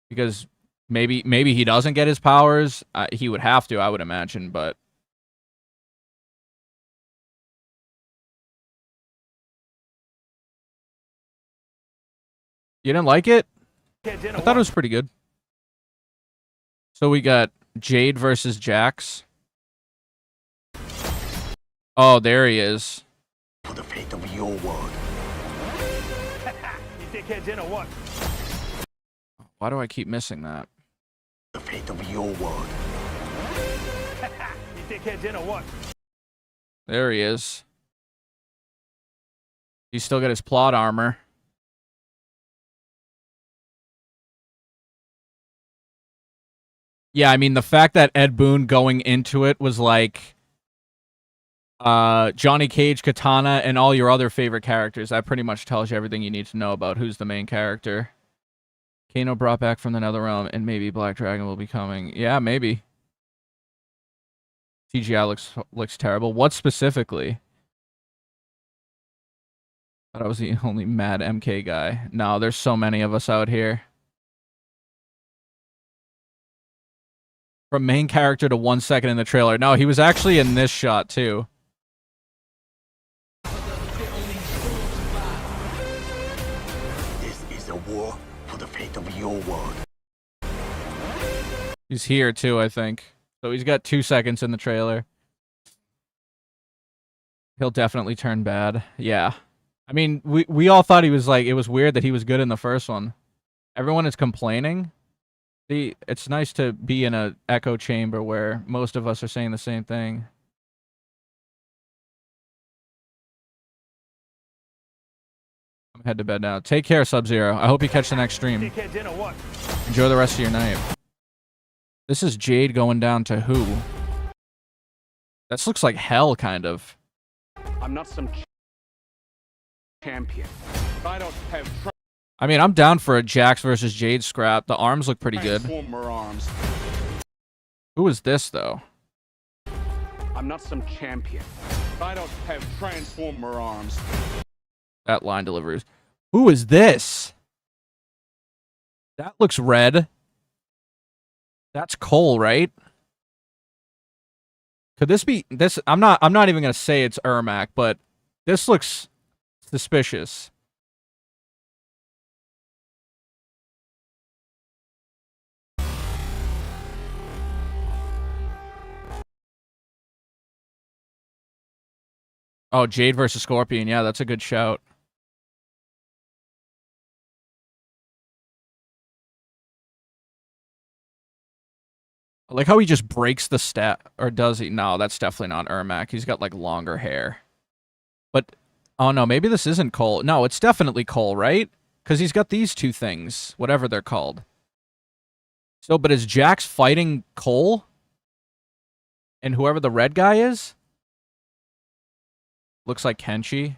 Because maybe he doesn't get his powers. He would have to, I would imagine, but... You didn't like it? I thought it was pretty good. So we got Jade versus Jax. Oh, there he is. For the fate of your world. You dickheads in or what? Why do I keep missing that? The fate of your world. You dickheads in or what? There he is. He's still got his plot armor. Yeah, I mean, the fact that Ed Boon going into it was like Johnny Cage, Katana, and all your other favorite characters, that pretty much tells you everything you need to know about who's the main character. Kano brought back from the Netherrealm, and maybe Black Dragon will be coming. Yeah, maybe. CGI looks terrible. What specifically? Thought I was the only mad MK guy. No, there's so many of us out here. From main character to 1 second in the trailer. No, he was actually in this shot, too. This is a war for the fate of your world. He's here, too, I think. So he's got 2 seconds in the trailer. He'll definitely turn bad. Yeah. I mean, we all thought he was like, it was weird that he was good in the first one. Everyone is complaining. See, it's nice to be in a echo chamber where most of us are saying the same thing. I'm head to bed now. Take care, Sub-Zero. I hope you catch the next stream. Enjoy the rest of your night. This is Jade going down to who? This looks like hell, kind of. I'm not some champion. I don't have. I mean, I'm down for a Jax versus Jade scrap. The arms look pretty good. Transformer arms. Who is this, though? I'm not some champion. I don't have transformer arms. That line delivers. Who is this? That looks red. That's Cole, right? Could this be this? I'm not even gonna say it's Ermac, but this looks suspicious. Oh, Jade versus Scorpion. Yeah, that's a good shout. I like how he just breaks the stat, or does he? No, that's definitely not Ermac. He's got like longer hair. But, oh no, maybe this isn't Cole. No, it's definitely Cole, right? Because he's got these two things, whatever they're called. So, but is Jax fighting Cole? And whoever the red guy is? Looks like Kenshi.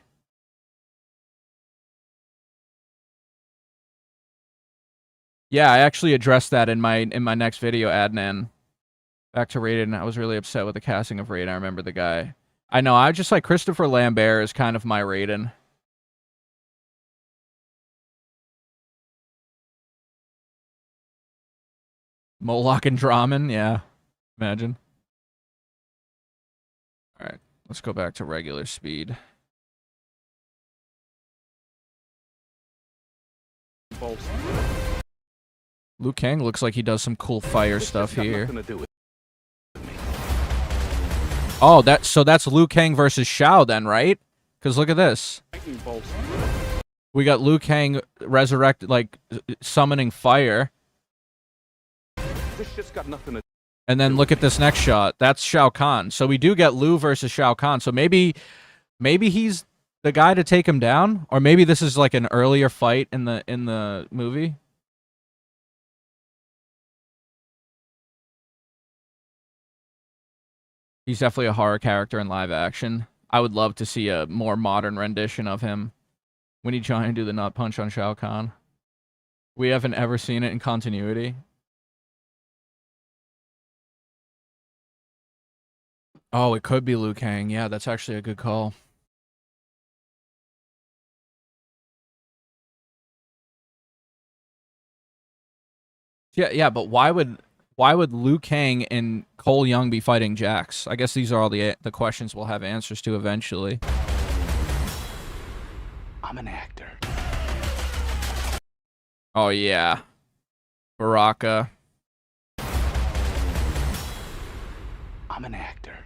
Yeah, I actually addressed that in my next video, Adnan. Back to Raiden. I was really upset with the casting of Raiden. I remember the guy. I know, I just like Christopher Lambert is kind of my Raiden. Moloch and Draman, yeah. Imagine. Alright, let's go back to regular speed. Liu Kang looks like he does some cool fire stuff here. Oh, so that's Liu Kang versus Shao then, right? Because look at this. We got Liu Kang resurrected, like, summoning fire. This shit's got nothing to. And then look at this next shot. That's Shao Kahn. So we do get Liu versus Shao Kahn. So maybe he's the guy to take him down, or maybe this is like an earlier fight in the movie. He's definitely a horror character in live action. I would love to see a more modern rendition of him when he try and do the nut punch on Shao Kahn. We haven't ever seen it in continuity. Oh, it could be Liu Kang. Yeah, that's actually a good call. Yeah, but why would Liu Kang and Cole Young be fighting Jax? I guess these are all the questions we'll have answers to eventually. I'm an actor. Oh yeah, Baraka. I'm an actor.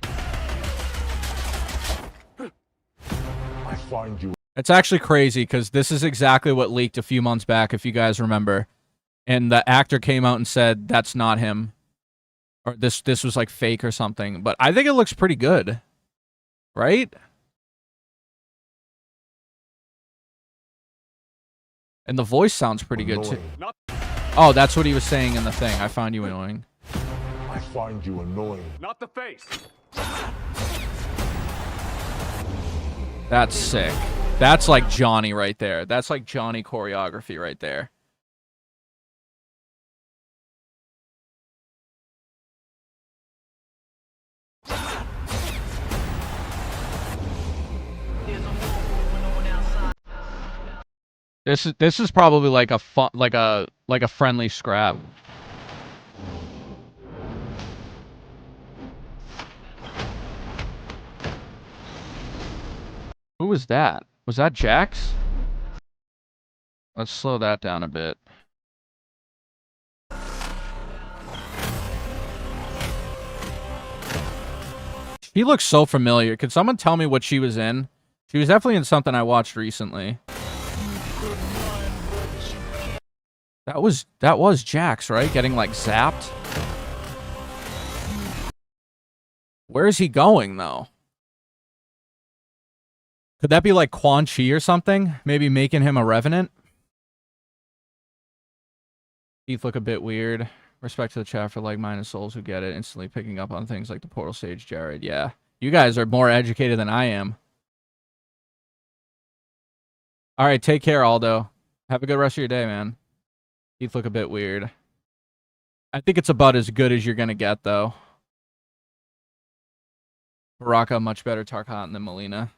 I find you. It's actually crazy because this is exactly what leaked a few months back, if you guys remember. And the actor came out and said that's not him, or this was like fake or something. But I think it looks pretty good, right? And the voice sounds pretty good too. Oh, that's what he was saying in the thing. I find you annoying. I find you annoying. Not the face. That's sick. That's like Johnny right there. That's like Johnny choreography right there. This is probably like a fun, like a friendly scrap. Who was that? Was that Jax? Let's slow that down a bit. She looks so familiar. Could someone tell me what she was in? She was definitely in something I watched recently. That was Jax, right? Getting like zapped. Where is he going though? Could that be like Quan Chi or something? Maybe making him a revenant? Teeth look a bit weird. Respect to the chat for like-minded souls who get it, instantly picking up on things like the portal stage, Jared. Yeah. You guys are more educated than I am. All right, take care, Aldo. Have a good rest of your day, man. Teeth look a bit weird. I think it's about as good as you're going to get, though. Baraka, much better Tarkatan than Molina.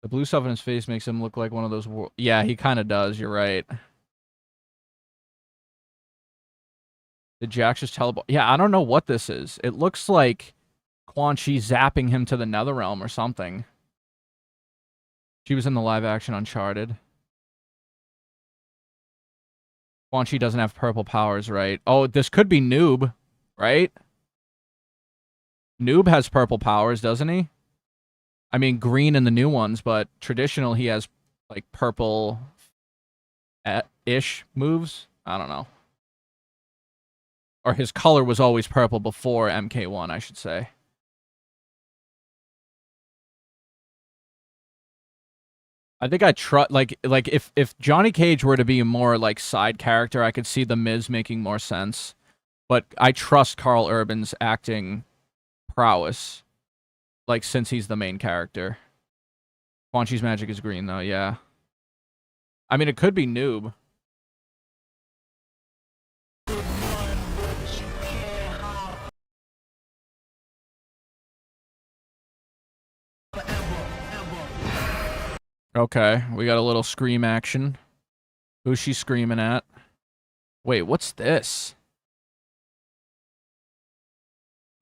The blue stuff in his face makes him look like one of those... Yeah, he kind of does. You're right. Did Jax just teleport? Yeah, I don't know what this is. It looks like Quan Chi zapping him to the Netherrealm or something. She was in the live-action Uncharted. Quan Chi doesn't have purple powers, right? Oh, this could be Noob, right? Noob has purple powers, doesn't he? I mean, green in the new ones, but traditional he has, like, purple-ish moves. I don't know. Or his color was always purple before MK1, I should say. I think I trust, like if Johnny Cage were to be a more like side character, I could see the Miz making more sense. But I trust Karl Urban's acting prowess, like since he's the main character. Quan Chi's magic is green though, yeah. I mean, it could be Noob. Okay, we got a little scream action. Who's she screaming at? Wait, what's this?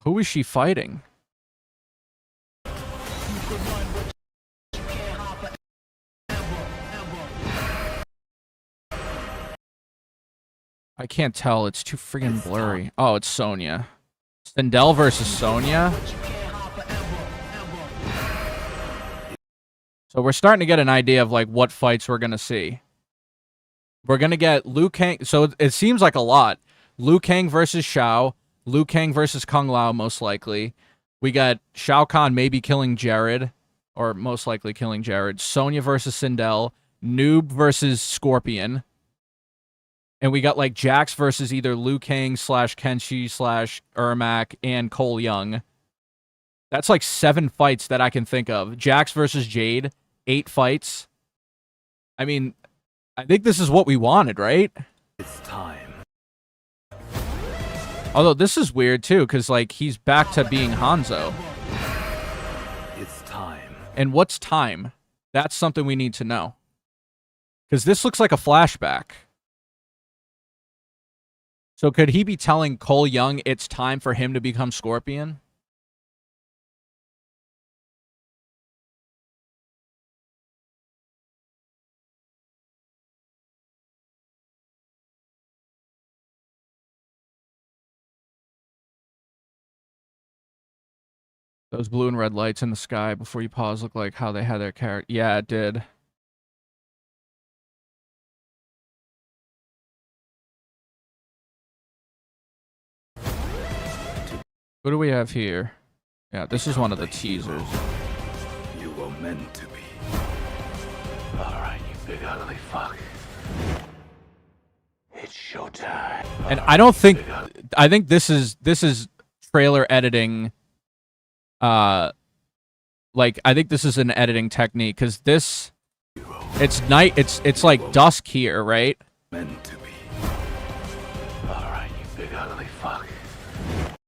Who is she fighting? I can't tell. It's too friggin' blurry. Oh, it's Sonya. Sindel versus Sonya? So we're starting to get an idea of like what fights we're going to see. We're going to get Liu Kang. So it seems like a lot. Liu Kang versus Shao. Liu Kang versus Kung Lao, most likely. We got Shao Kahn maybe killing Jared. Or most likely killing Jared. Sonya versus Sindel. Noob versus Scorpion. And we got like Jax versus either Liu Kang / Kenshi / Ermac and Cole Young. That's like 7 fights that I can think of. Jax versus Jade. 8 fights. I mean, I think this is what we wanted, right? It's time. Although this is weird too, because like he's back to being Hanzo. It's time. And what's time? That's something we need to know. Because this looks like a flashback. So could he be telling Cole Young it's time for him to become Scorpion? Those blue and red lights in the sky before you pause look like how they had their character. Yeah, it did. What do we have here? Yeah, this is one of the teasers. You were meant to be. Alright, you big ugly fuck. It's showtime. And I don't think... I think this is trailer editing... like I think this is an editing technique because this it's night it's like dusk here, right? Meant to be. Alright, you big ugly fuck.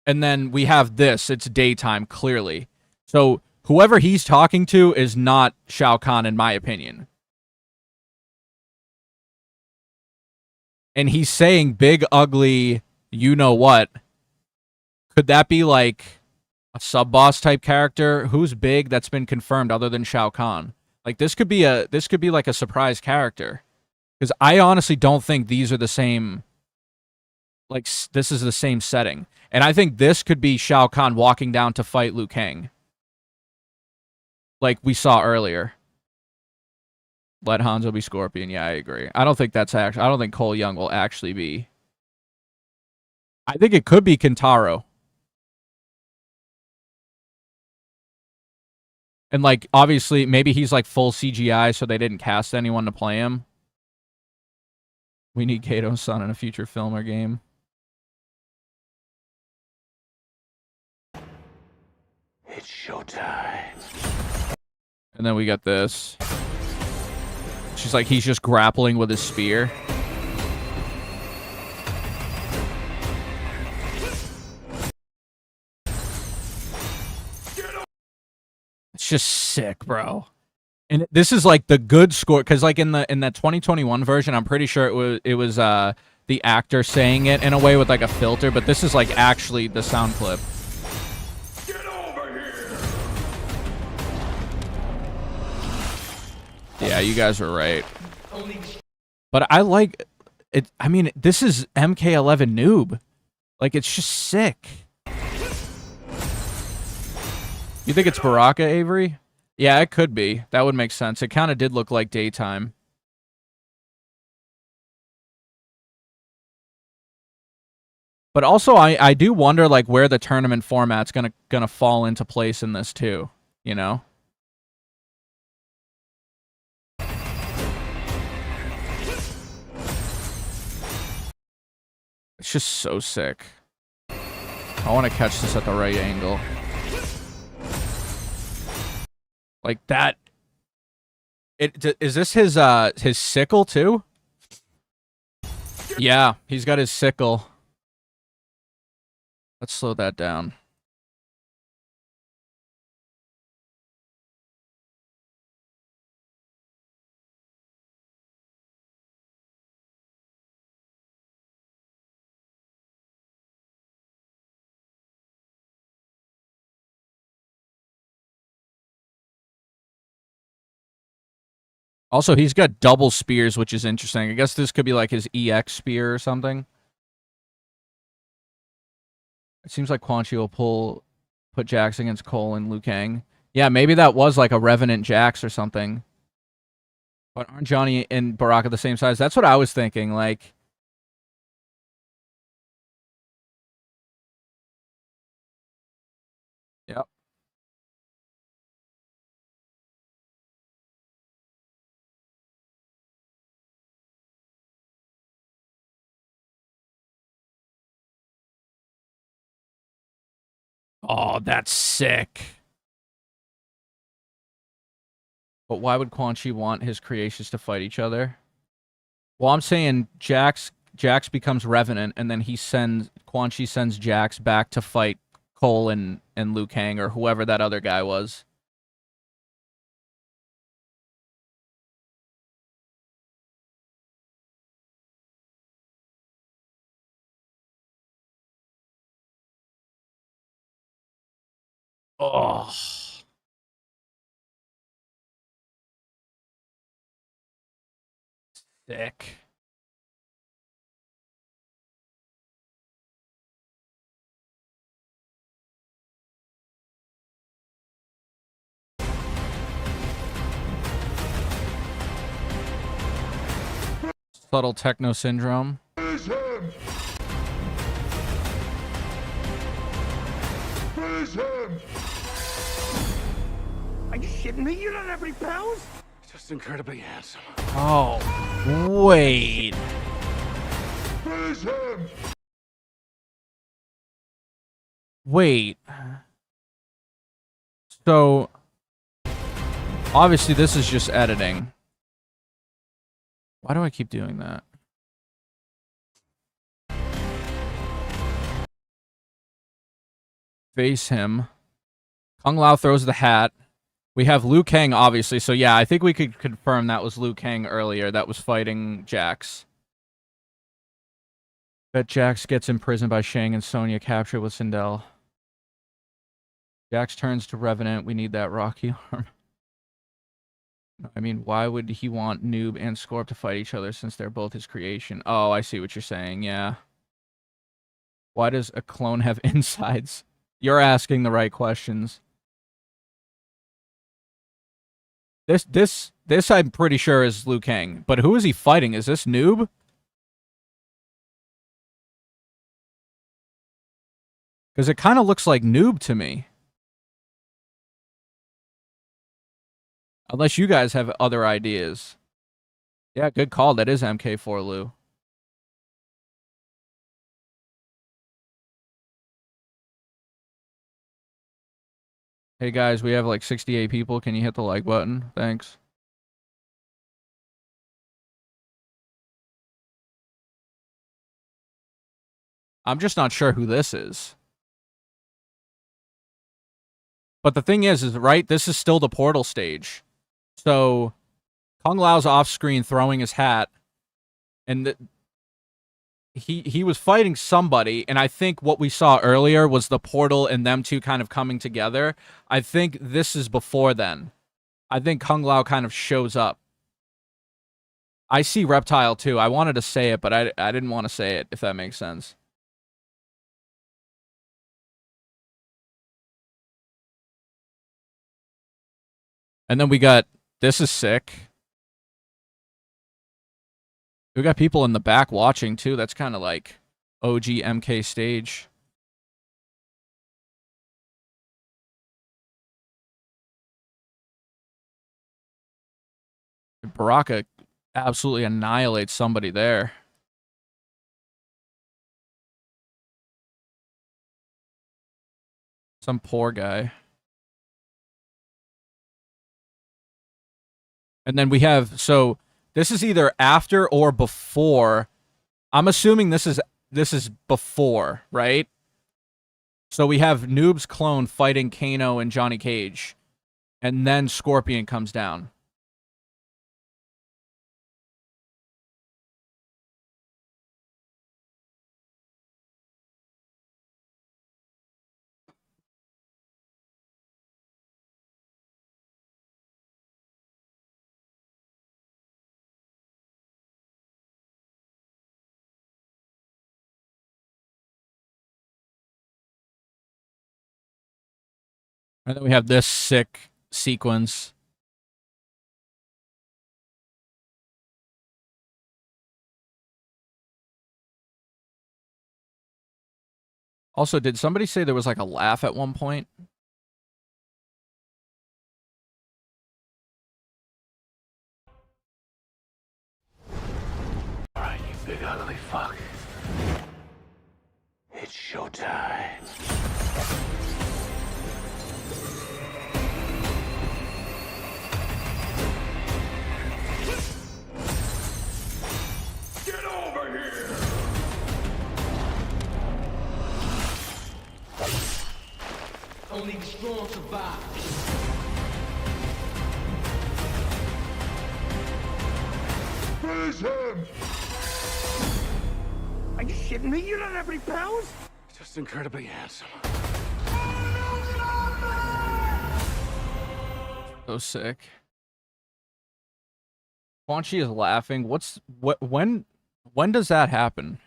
And then we have this, it's daytime clearly. So whoever he's talking to is not Shao Kahn in my opinion. And he's saying big ugly you know what. Could that be like a sub-boss type character? Who's big that's been confirmed other than Shao Kahn? Like this could be like a surprise character. Because I honestly don't think these are the same. Like this is the same setting. And I think this could be Shao Kahn walking down to fight Liu Kang. like we saw earlier. Let Hanzo be Scorpion. Yeah, I agree. I don't think that's actually. I don't think Cole Young will actually be. I think it could be Kentaro. And like obviously maybe he's like full CGI so they didn't cast anyone to play him. We need Kato's son in a future film or game. It's showtime. And then we got this. She's like, he's just grappling with his spear. It's just sick, bro. And this is like the good score, because like in that 2021 version, I'm pretty sure it was the actor saying it in a way with like a filter, but this is like actually the sound clip. Get over here! Yeah, you guys were right. But I like it. I mean, this is MK11 Noob. Like, it's just sick. You think it's Baraka, Avery? Yeah, it could be. That would make sense. It kind of did look like daytime. But also, I do wonder like where the tournament format's gonna fall into place in this too. You know. It's just so sick. I want to catch this at the right angle. Like that. Is this his sickle too? Yeah, he's got his sickle. Let's slow that down. Also, he's got double spears, which is interesting. I guess this could be like his EX spear or something. It seems like Quan Chi will put Jax against Cole and Liu Kang. Yeah, maybe that was like a Revenant Jax or something. But aren't Johnny and Baraka the same size? That's what I was thinking. Like, yep. Oh, that's sick. But why would Quan Chi want his creations to fight each other? Well, I'm saying Jax becomes Revenant, and then Quan Chi sends Jax back to fight Cole and Liu Kang or whoever that other guy was. Oh. Sick. Subtle techno syndrome. Finish him! Finish him! Are you shitting me? You don't have any powers? Just incredibly handsome. Oh, wait. Finish him! Wait. So, obviously this is just editing. Why do I keep doing that? Face him. Kung Lao throws the hat. We have Liu Kang, obviously. So, yeah, I think we could confirm that was Liu Kang earlier that was fighting Jax. Bet Jax gets imprisoned by Shang and Sonya captured with Sindel. Jax turns to Revenant. We need that Rocky arm. I mean, why would he want Noob and Scorp to fight each other since they're both his creation? Oh, I see what you're saying, yeah. Why does a clone have insides? You're asking the right questions. This I'm pretty sure is Liu Kang. But who is he fighting? Is this Noob? Because it kind of looks like Noob to me. Unless you guys have other ideas. Yeah, good call. That is MK4 Lou. Hey guys, we have like 68 people. Can you hit the like button? Thanks. I'm just not sure who this is. But the thing is right, this is still the portal stage. So, Kung Lao's off screen throwing his hat, and he was fighting somebody, and I think what we saw earlier was the portal and them two kind of coming together. I think this is before then. I think Kung Lao kind of shows up. I see Reptile too. I wanted to say it, but I didn't want to say it, if that makes sense. And then we got, this is sick. We got people in the back watching too. That's kind of like OG MK stage. Baraka absolutely annihilates somebody there. Some poor guy. And then we have, so this is either after or before. I'm assuming this is before, right? So we have Noob's clone fighting Kano and Johnny Cage. And then Scorpion comes down. And then we have this sick sequence. Also, did somebody say there was like a laugh at one point? Alright, you big ugly fuck. It's showtime. Get over here! Only the strong survive. Finish him! Are you shitting me? You don't have any powers? Just incredibly handsome. So sick. Quan Chi is laughing. When does that happen?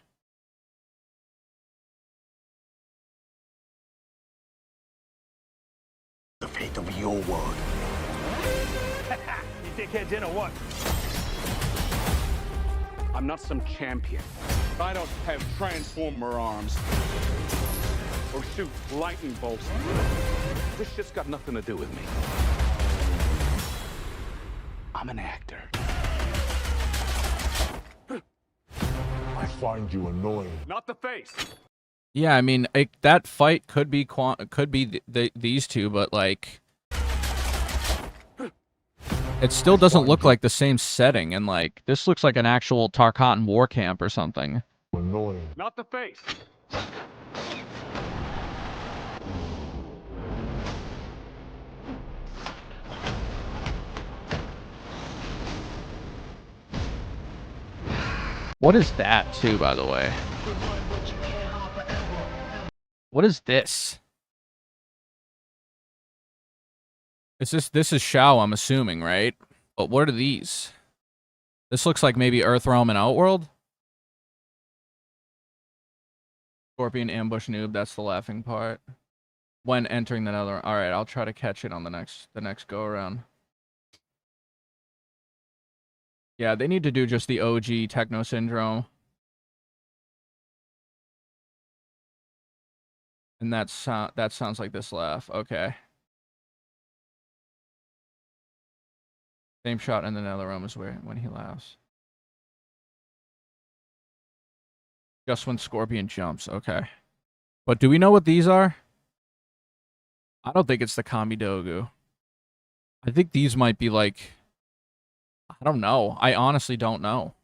The fate of your world. You dickheads in or what? I'm not some champion. I don't have transformer arms or shoot lightning bolts. This shit's got nothing to do with me. I'm an actor. I find you annoying. Not the face. Yeah, I mean, that fight could be these two, but like, it still doesn't look like the same setting, and like, this looks like an actual Tarkatan war camp or something. Annoying. Not the face. What is that, too, by the way? What is this? This is Shao, I'm assuming, right? But what are these? This looks like maybe Earthrealm and Outworld? Scorpion ambush noob, that's the laughing part. When entering the nether. Alright, I'll try to catch it on the next go around. Yeah, they need to do just the OG Techno Syndrome. And that sounds like this laugh. Okay. Same shot in another room as when he laughs. Just when Scorpion jumps. Okay. But do we know what these are? I don't think it's the Kamidogu. I think these might be like... I don't know. I honestly don't know.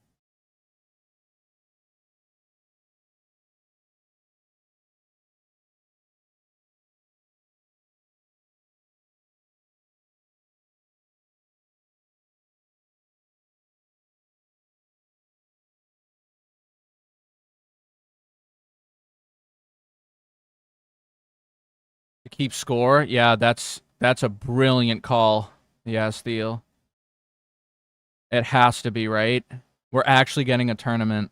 To keep score? Yeah, that's a brilliant call. Yeah, Steele. It has to be, right? We're actually getting a tournament.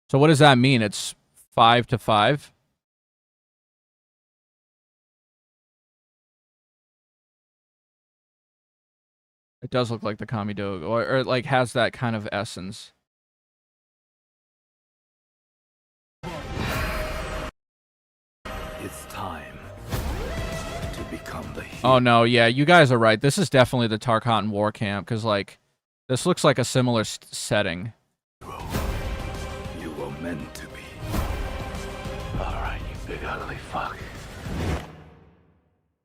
So what does that mean? It's 5-5? It does look like the Kamidogu, or it like has that kind of essence. It's time to become the hero. Oh no, yeah, you guys are right. This is definitely the Tarkatan War Camp, because like, this looks like a similar setting. You were meant to be. Alright, you big ugly fuck.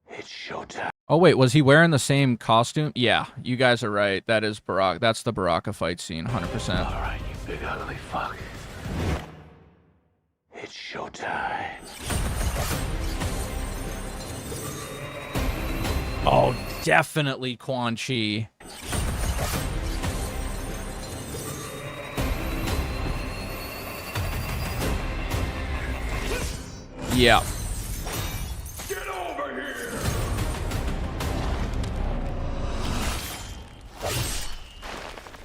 It's showtime. Oh wait, was he wearing the same costume? Yeah, you guys are right. That is Baraka. That's the Baraka fight scene, 100%. Alright, you big ugly fuck. It's showtime. Oh, definitely Quan Chi. Yeah. Get over here!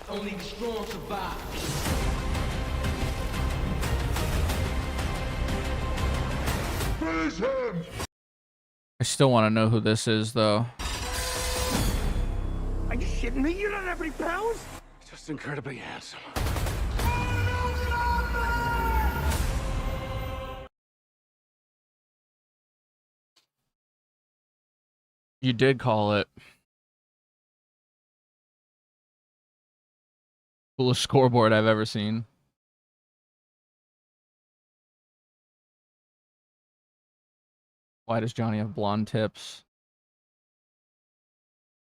Only the strong survive. Finish him! I still want to know who this is, though. Are you shitting me? You don't have any powers? Just incredibly handsome. You did call it. Coolest scoreboard I've ever seen. Why does Johnny have blonde tips?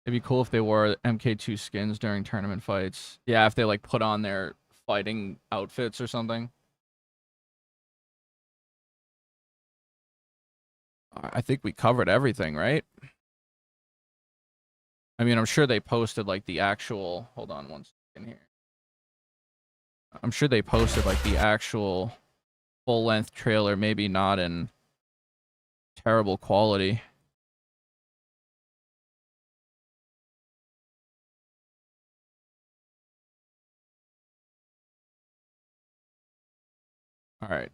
It'd be cool if they wore MK2 skins during tournament fights. Yeah, if they like put on their fighting outfits or something. I think we covered everything, right? I mean, I'm sure they posted like the actual... Hold on one second here. I'm sure they posted like the actual full-length trailer, maybe not in terrible quality. All right.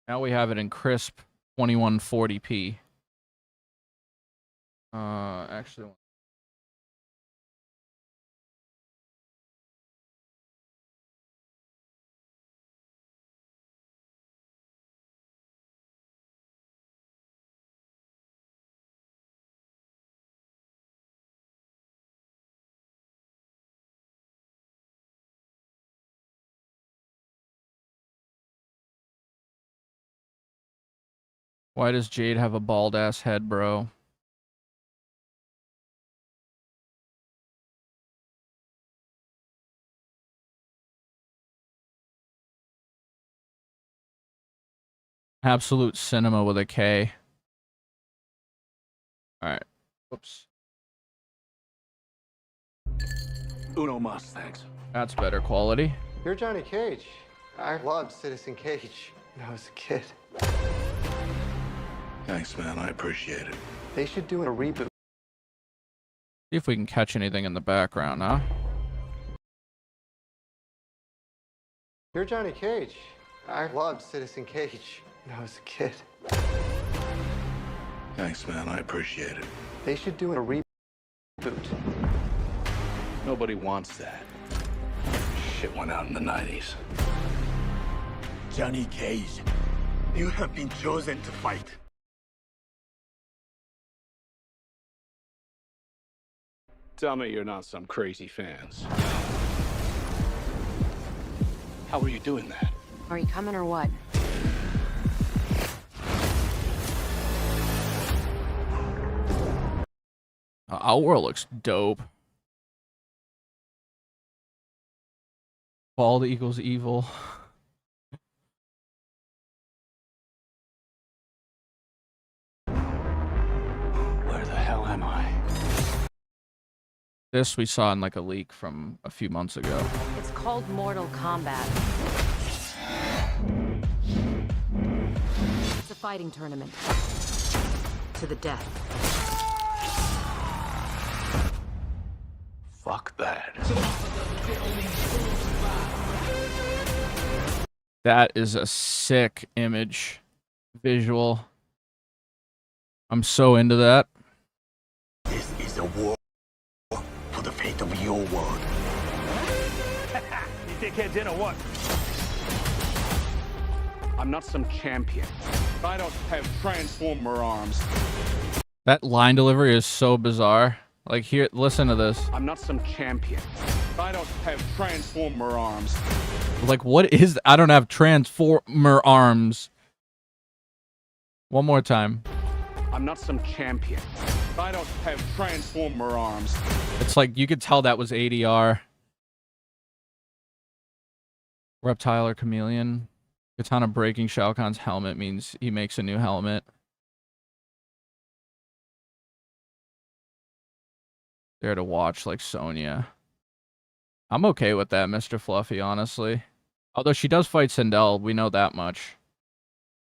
Now we have it in crisp 2140p. Actually... Why does Jade have a bald-ass head, bro? Absolute Cinema with a K. Alright. Whoops. Uno mas, thanks. That's better quality. You're Johnny Cage. I loved Citizen Cage when I was a kid. Thanks, man. I appreciate it. They should do a reboot. See if we can catch anything in the background, huh? You're Johnny Cage. I loved Citizen Cage when I was a kid. Thanks, man. I appreciate it. They should do a reboot. Boot. Nobody wants that. Shit went out in the 90s. Johnny Cage, you have been chosen to fight. Tell me you're not some crazy fans. How are you doing that? Are you coming or what? Outworld looks dope. Bald equals evil. Where the hell am I? This we saw in like a leak from a few months ago. It's called Mortal Kombat. It's a fighting tournament. To the death. Fuck that. That is a sick image. Visual. I'm so into that. This is a war for the fate of your world. You dickheads in or what? I'm not some champion. I don't have transformer arms. That line delivery is so bizarre. Like, here, listen to this. I'm not some champion. I don't have transformer arms. Like, what is... I don't have transformer arms. One more time. I'm not some champion. I don't have transformer arms. It's like, you could tell that was ADR. Reptile or chameleon. Katana breaking Shao Kahn's helmet means he makes a new helmet. There to watch like Sonya. I'm okay with that, Mr. Fluffy, honestly. Although she does fight Sindel, we know that much.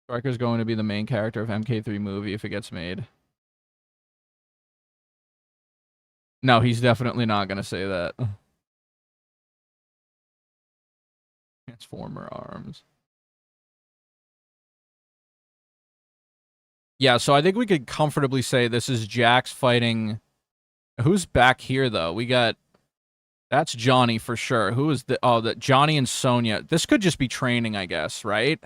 Striker's going to be the main character of MK3 movie if it gets made. No, he's definitely not going to say that. Transformer arms. Yeah, so I think we could comfortably say this is Jax fighting... Who's back here, though? We got... That's Johnny for sure. Who is the... Oh, the Johnny and Sonya. This could just be training, I guess, right?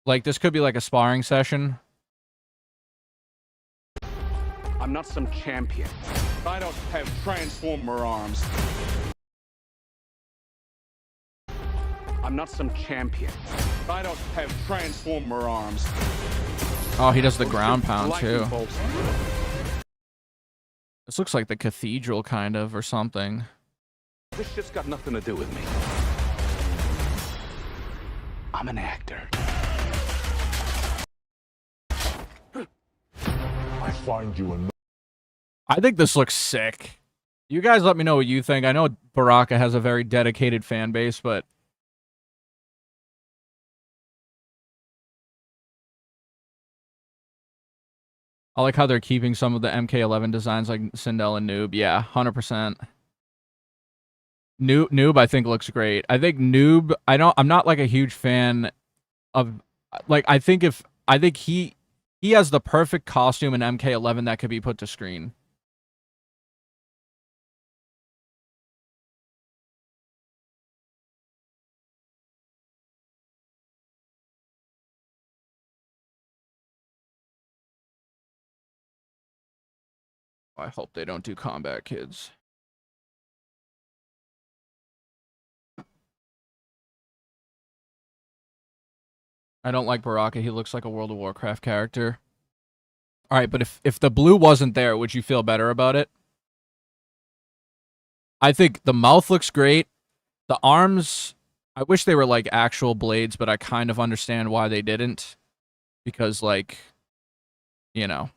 Like, this could be like a sparring session. I'm not some champion. I don't have transformer arms. I'm not some champion. I don't have transformer arms. Oh, he does the ground pound, too. This looks like the cathedral, kind of, or something. This shit's got nothing to do with me. I'm an actor. I find you annoying. I think this looks sick. You guys let me know what you think. I know Baraka has a very dedicated fan base, but... I like how they're keeping some of the MK11 designs like Sindel and Noob. Yeah, 100%. Noob, I think, looks great. I think Noob, I'm not like a huge fan of, like, I think he has the perfect costume in MK11 that could be put to screen. I hope they don't do Combat Kids. I don't like Baraka. He looks like a World of Warcraft character. All right, but if the blue wasn't there, would you feel better about it? I think the mouth looks great. The arms, I wish they were like actual blades, but I kind of understand why they didn't. Because, like, you know,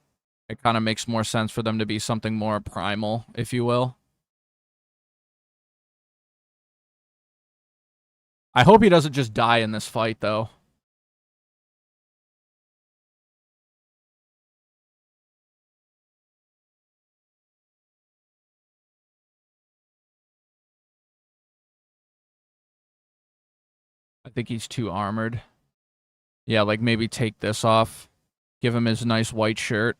it kind of makes more sense for them to be something more primal, if you will. I hope he doesn't just die in this fight, though. I think he's too armored. Yeah, like maybe take this off. Give him his nice white shirt.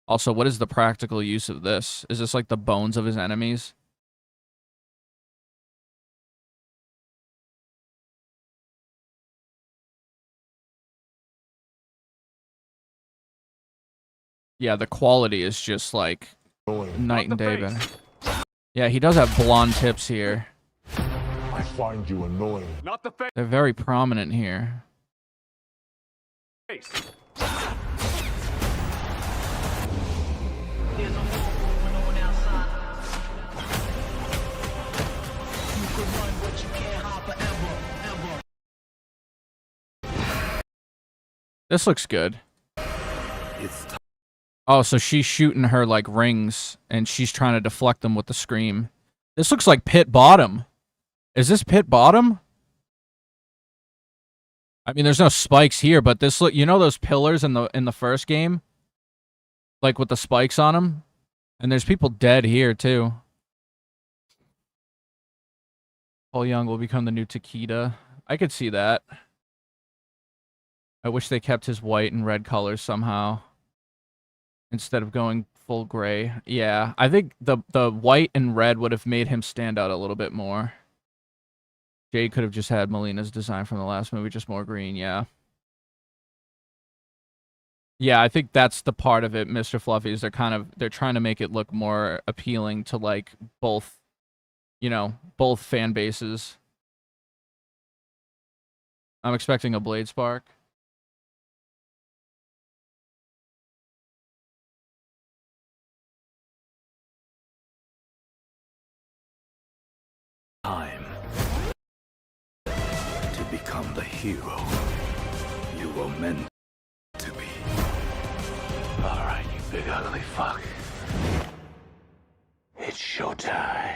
Also, what is the practical use of this? Is this like the bones of his enemies? Yeah, the quality is just like night and day better. Yeah, he does have blonde tips here. I find you annoying. Not the face. They're very prominent here. This looks good. Oh, so she's shooting her like rings, and she's trying to deflect them with the scream. This looks like pit bottom. Is this pit bottom? I mean, there's no spikes here, but this look. You know those pillars in the first game, like with the spikes on them, and there's people dead here too. Paul Young will become the new Takeda. I could see that. I wish they kept his white and red colors somehow, instead of going full gray. Yeah, I think the white and red would have made him stand out a little bit more. Jay could have just had Melina's design from the last movie, just more green, yeah. Yeah, I think that's the part of it, Mr. Fluffy, is they're trying to make it look more appealing to like both, you know, both fan bases. I'm expecting a Blade Spark. Time to become the hero you were meant to be. Alright, you big ugly fuck. It's showtime.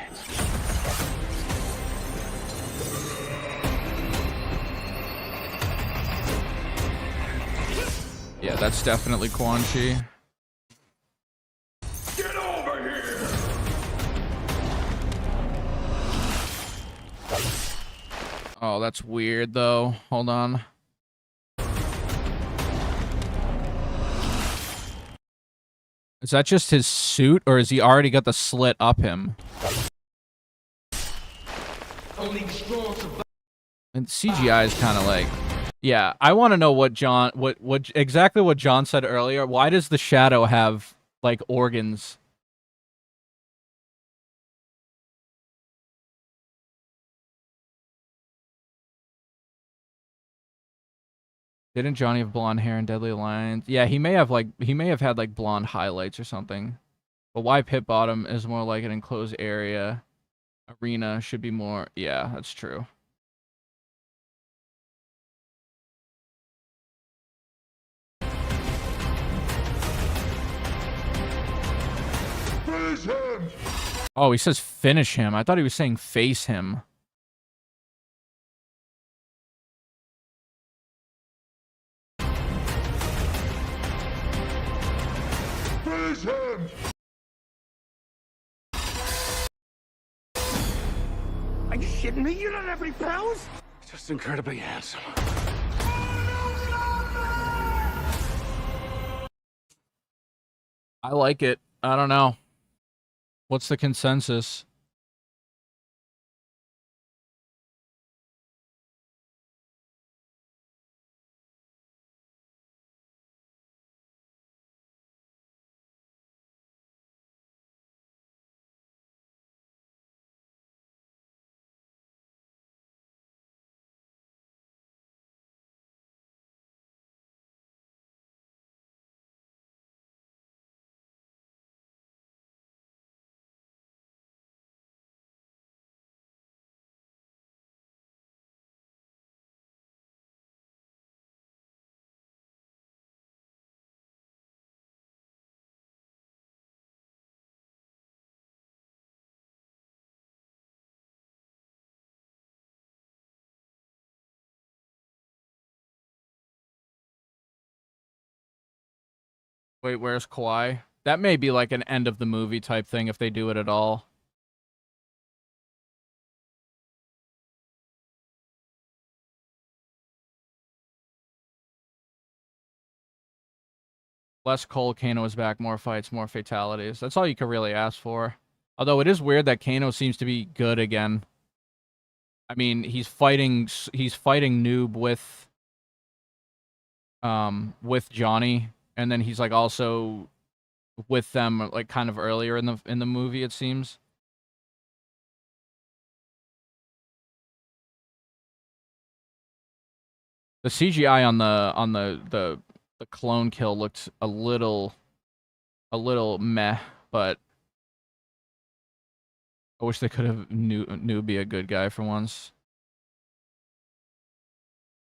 Yeah, that's definitely Quan Chi. Get over here! Oh, that's weird though. Hold on. Is that just his suit, or has he already got the slit up him? And CGI is kind of like, yeah. I want to know what exactly what John said earlier. Why does the shadow have like organs? Didn't Johnny have blonde hair and Deadly Alliance? Yeah, he may have had like blonde highlights or something. But why pit bottom is more like an enclosed area? Arena should be more. Yeah, that's true. Finish him! Oh, he says finish him. I thought he was saying face him. Finish him! Are you shitting me? You don't have any powers? Just incredibly handsome. I like it. I don't know. What's the consensus? Wait, where's Kawhi? That may be like an end of the movie type thing if they do it at all. Less Cole, Kano is back, more fights, more fatalities. That's all you could really ask for. Although it is weird that Kano seems to be good again. I mean, he's fighting Noob with Johnny, and then he's like also with them like kind of earlier in the movie, it seems. The CGI on the clone kill looked a little meh, but I wish they could have Noob be a good guy for once.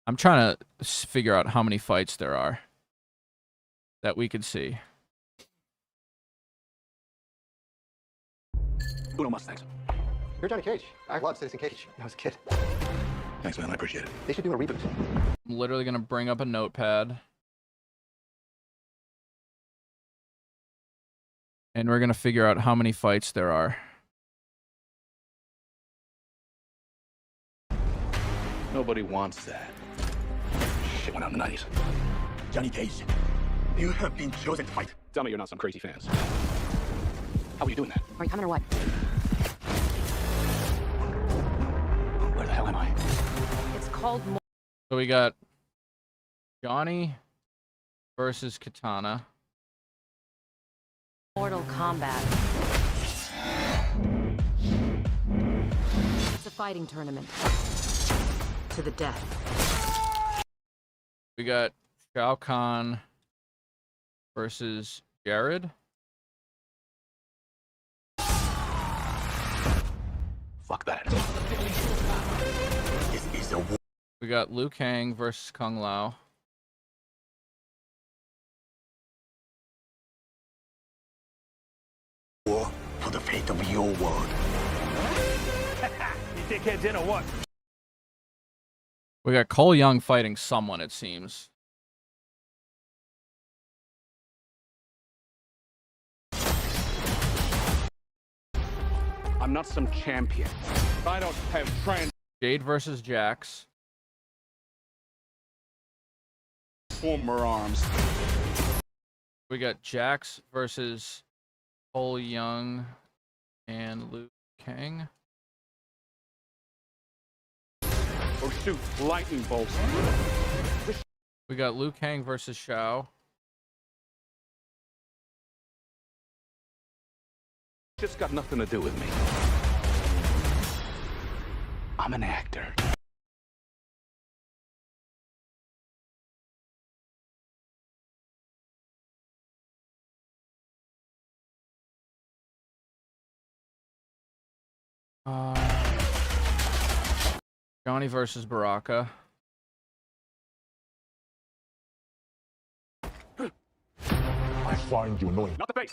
I'm trying to figure out how many fights there are that we could see. Uno más, thanks. You're Johnny Cage. I loved Citizen Cage when I was a kid. Thanks, man. I appreciate it. They should do a reboot. I'm literally gonna bring up a notepad. And we're gonna figure out how many fights there are. Nobody wants that. Shit went out in the 90s. Johnny Cage, you have been chosen to fight. Tell me you're not some crazy fans. How are you doing that? Are you coming or what? Where the hell am I? It's called So we got Johnny versus Katana. Mortal Kombat. It's a fighting tournament. To the death. We got Shao Kahn versus Jared. Fuck that. This is a war. We got Liu Kang versus Kung Lao. War for the fate of your world. You dickheads in or what? We got Cole Young fighting someone, it seems. I'm not some champion. I don't have Jade versus Jax. transformer arms. We got Jax versus Cole Young and Liu Kang. Or shoot lightning bolts. We got Liu Kang versus Shao. Just got nothing to do with me. I'm an actor. Johnny versus Baraka. I find you annoying. Not the face.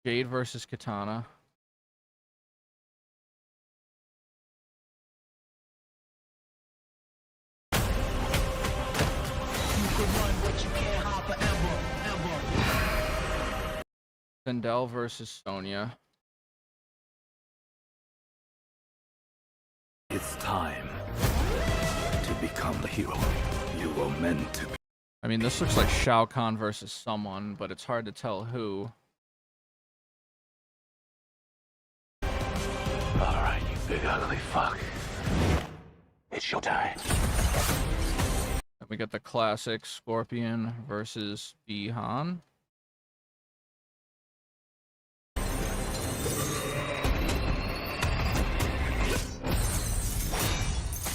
Jade versus Katana. Sindel versus Sonya. It's time to become the hero you were meant to be. I mean, this looks like Shao Kahn versus someone, but it's hard to tell who. Alright, you big ugly fuck. It's showtime. And we got the classic Scorpion versus Bihan.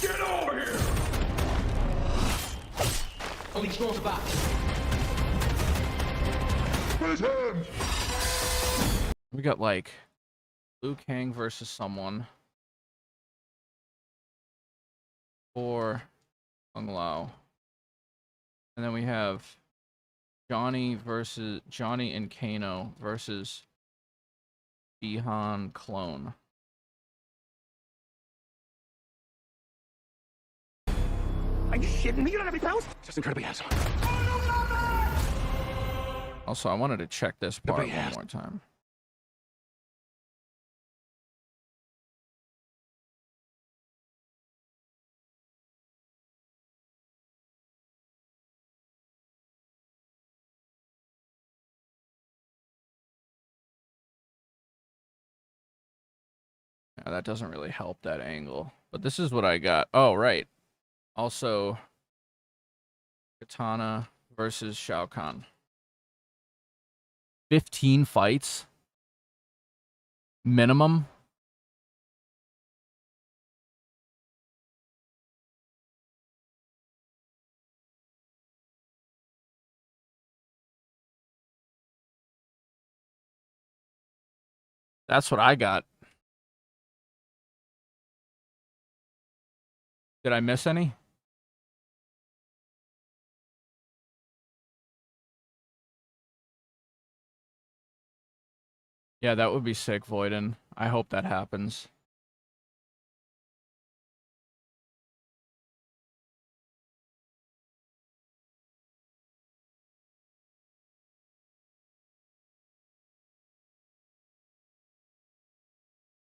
Get over here! Only strong survive. His hands! We got like Liu Kang versus someone. Or Kung Lao. And then we have Johnny and Kano versus Bihan clone. Are you shitting me? You don't have any pounds? Just incredibly handsome. Also, I wanted to check this part Nobody one asked. more time. That doesn't really help that angle. But this is what I got. Oh, right. Also, Katana versus Shao Kahn. 15 fights? Minimum? That's what I got. Did I miss any? Yeah, that would be sick, Voiden. I hope that happens.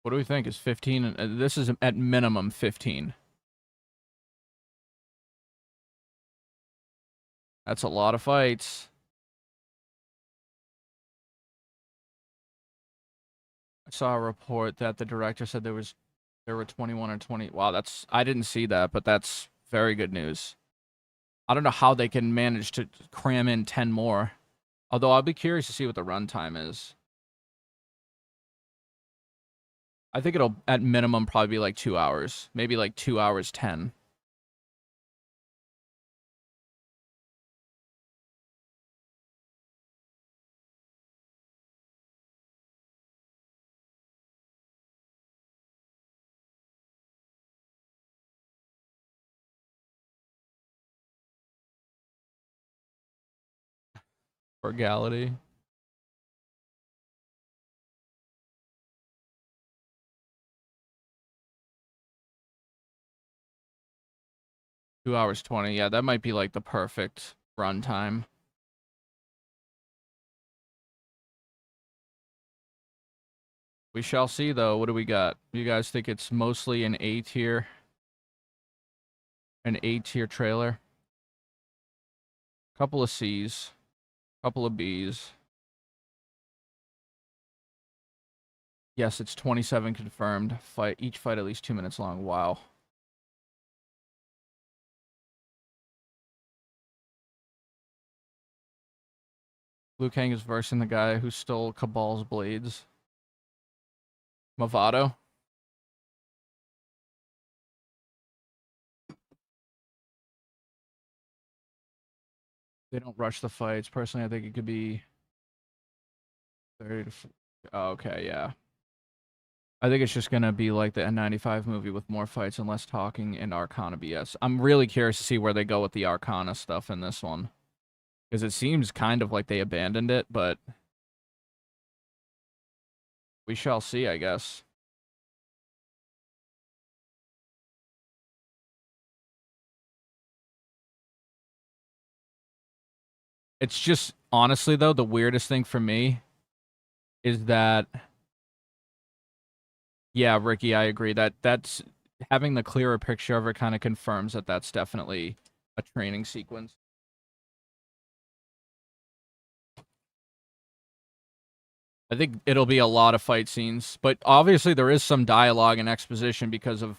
What do we think? Is 15? This is at minimum 15. That's a lot of fights. I saw a report that the director said there were 21 or 20. Wow, I didn't see that, but that's very good news. I don't know how they can manage to cram in 10 more. Although I'll be curious to see what the runtime is. I think it'll, at minimum, probably be like 2 hours. Maybe like 2 hours 10. Frugality. Two hours 20. Yeah, that might be like the perfect runtime. We shall see, though. What do we got? You guys think it's mostly an A tier? An A tier trailer? Couple of C's. Couple of B's. Yes, it's 27 confirmed. Each fight at least 2 minutes long. Wow. Liu Kang is versing the guy who stole Cabal's blades. Movado. They don't rush the fights. Personally, I think it could be 30 to... Oh, okay, yeah. I think it's just going to be like the N95 movie with more fights and less talking and Arcana BS. I'm really curious to see where they go with the Arcana stuff in this one. Because it seems kind of like they abandoned it, but... we shall see, I guess. It's just, honestly, though, the weirdest thing for me is that... Yeah, Ricky, I agree. That's having the clearer picture of it kind of confirms that that's definitely a training sequence. I think it'll be a lot of fight scenes, but obviously there is some dialogue and exposition because of,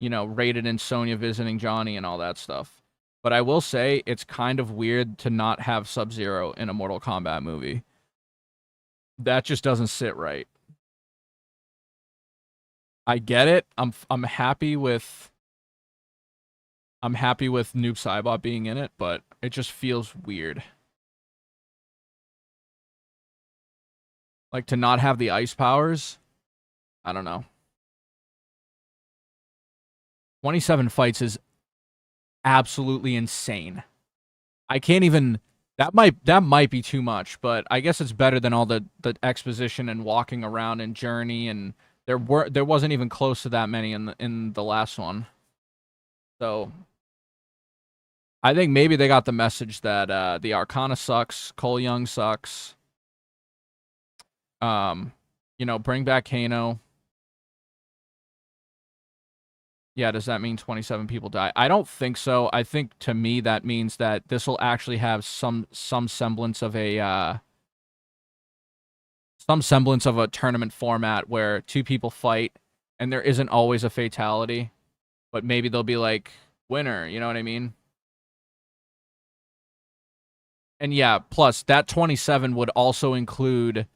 you know, Raiden and Sonya visiting Johnny and all that stuff. But I will say it's kind of weird to not have Sub-Zero in a Mortal Kombat movie. That just doesn't sit right. I get it. I'm happy with Noob Saibot being in it, but it just feels weird. Like, to not have the ice powers? I don't know. 27 fights is absolutely insane. I can't even... That might be too much, but I guess it's better than all the exposition and walking around and journey, and there wasn't even close to that many in the last one. So I think maybe they got the message that the Arcana sucks, Cole Young sucks. You know, bring back Kano. Yeah, does that mean 27 people die? I don't think so. I think, to me, that means that this will actually have some semblance of a tournament format where two people fight and there isn't always a fatality, but maybe they'll be like, winner, you know what I mean? And yeah, plus that 27 would also include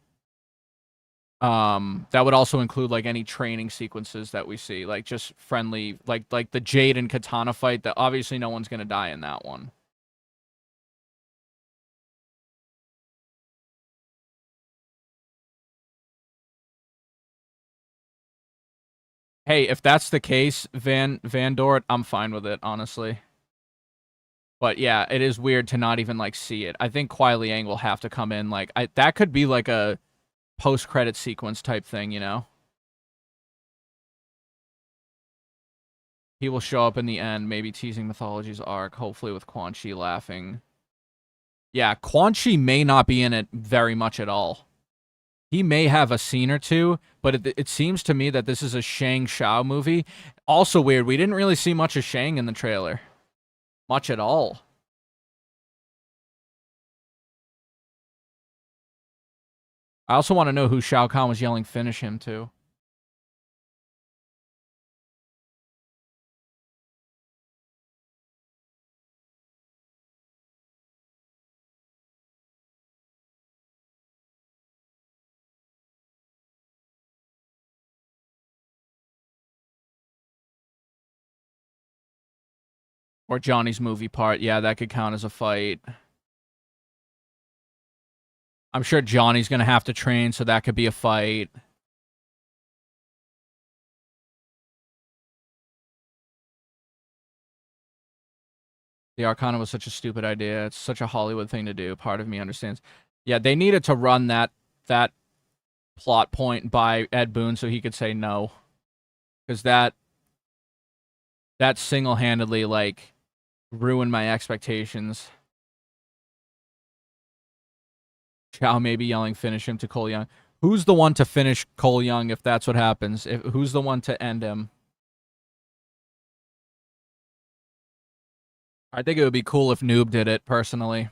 that would also include like any training sequences that we see, like just friendly, like the Jade and Katana fight. That obviously no one's gonna die in that one. Hey, if that's the case, Van Dort, I'm fine with it, honestly. But yeah, it is weird to not even like see it. I think Kuai Liang will have to come in. Like that could be like a post-credit sequence type thing, you know? He will show up in the end, maybe teasing Mythology's arc, hopefully with Quan Chi laughing. Yeah, Quan Chi may not be in it very much at all. He may have a scene or two, but it seems to me that this is a Shang Shao movie. Also weird, we didn't really see much of Shang in the trailer. Much at all. I also want to know who Shao Kahn was yelling finish him to. Or Johnny's movie part. Yeah, that could count as a fight. I'm sure Johnny's going to have to train, so that could be a fight. The Arcana was such a stupid idea. It's such a Hollywood thing to do. Part of me understands. Yeah, they needed to run that plot point by Ed Boon so he could say no. Because that single-handedly, like, ruined my expectations. Chow maybe yelling finish him to Cole Young. Who's the one to finish Cole Young if that's what happens? Who's the one to end him? I think it would be cool if Noob did it, personally.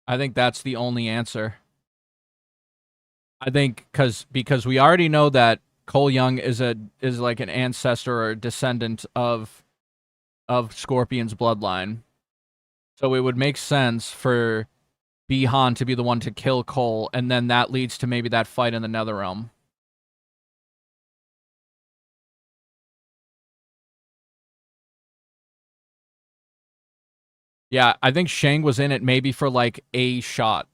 I think that's the only answer. I think because we already know that Cole Young is like an ancestor or descendant of Scorpion's bloodline. So it would make sense for Bi-Han to be the one to kill Cole, and then that leads to maybe that fight in the Netherrealm. Yeah, I think Shang was in it maybe for like a shot.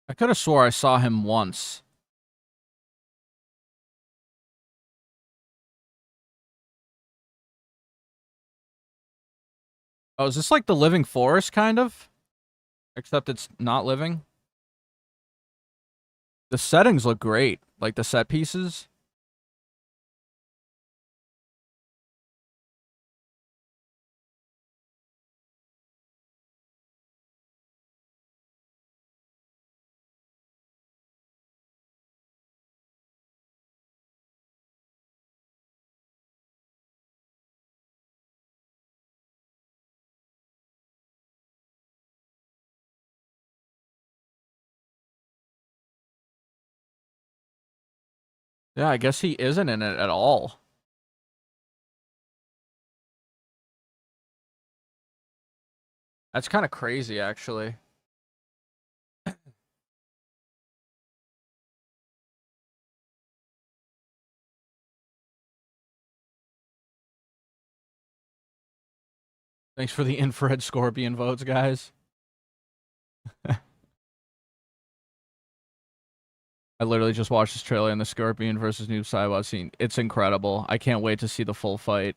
I could have swore I saw him once. Oh, is this like the Living Forest, kind of? Except it's not living? The settings look great. Like the set pieces. Yeah, I guess he isn't in it at all. That's kind of crazy, actually. Thanks for the infrared scorpion votes, guys. I literally just watched this trailer and the Scorpion versus Noob Saibot scene. It's incredible. I can't wait to see the full fight.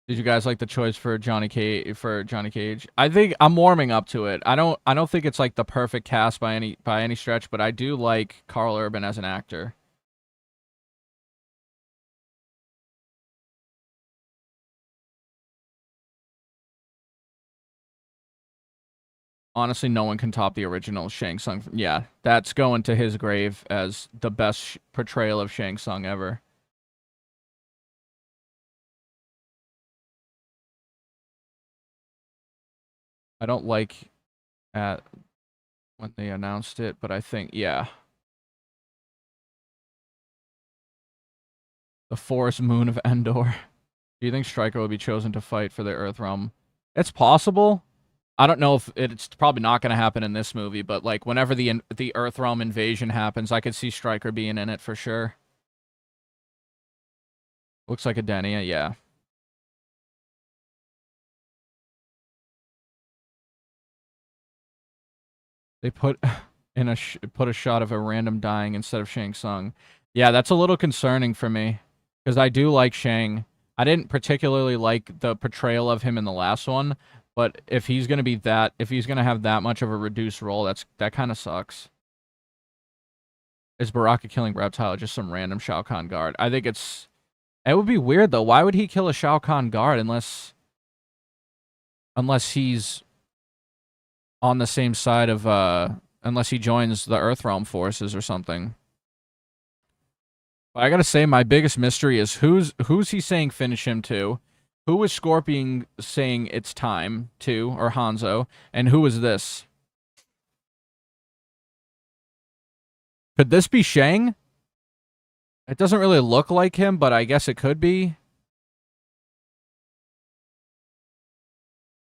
Did you guys like the choice for Johnny Cage? I think I'm warming up to it. I don't think it's like the perfect cast by any stretch, but I do like Karl Urban as an actor. Honestly, no one can top the original Shang Tsung. Yeah, that's going to his grave as the best portrayal of Shang Tsung ever. I don't like at when they announced it, but I think, yeah. The forest moon of Endor. Do you think Stryker will be chosen to fight for the Earthrealm? It's possible. I don't know if it's probably not going to happen in this movie, but like whenever the Earthrealm invasion happens, I could see Stryker being in it for sure. Looks like a Denia, yeah. They put in a shot of a random dying instead of Shang Tsung. Yeah, that's a little concerning for me because I do like Shang. I didn't particularly like the portrayal of him in the last one, but if he's gonna have that much of a reduced role, that kind of sucks. Is Baraka killing Reptile just some random Shao Kahn guard? I think it would be weird though. Why would he kill a Shao Kahn guard unless he's on the same side of unless he joins the Earthrealm forces or something. But I gotta say, my biggest mystery is who's he saying finish him to? Who is Scorpion saying it's time to, or Hanzo? And who is this? Could this be Shang? It doesn't really look like him, but I guess it could be.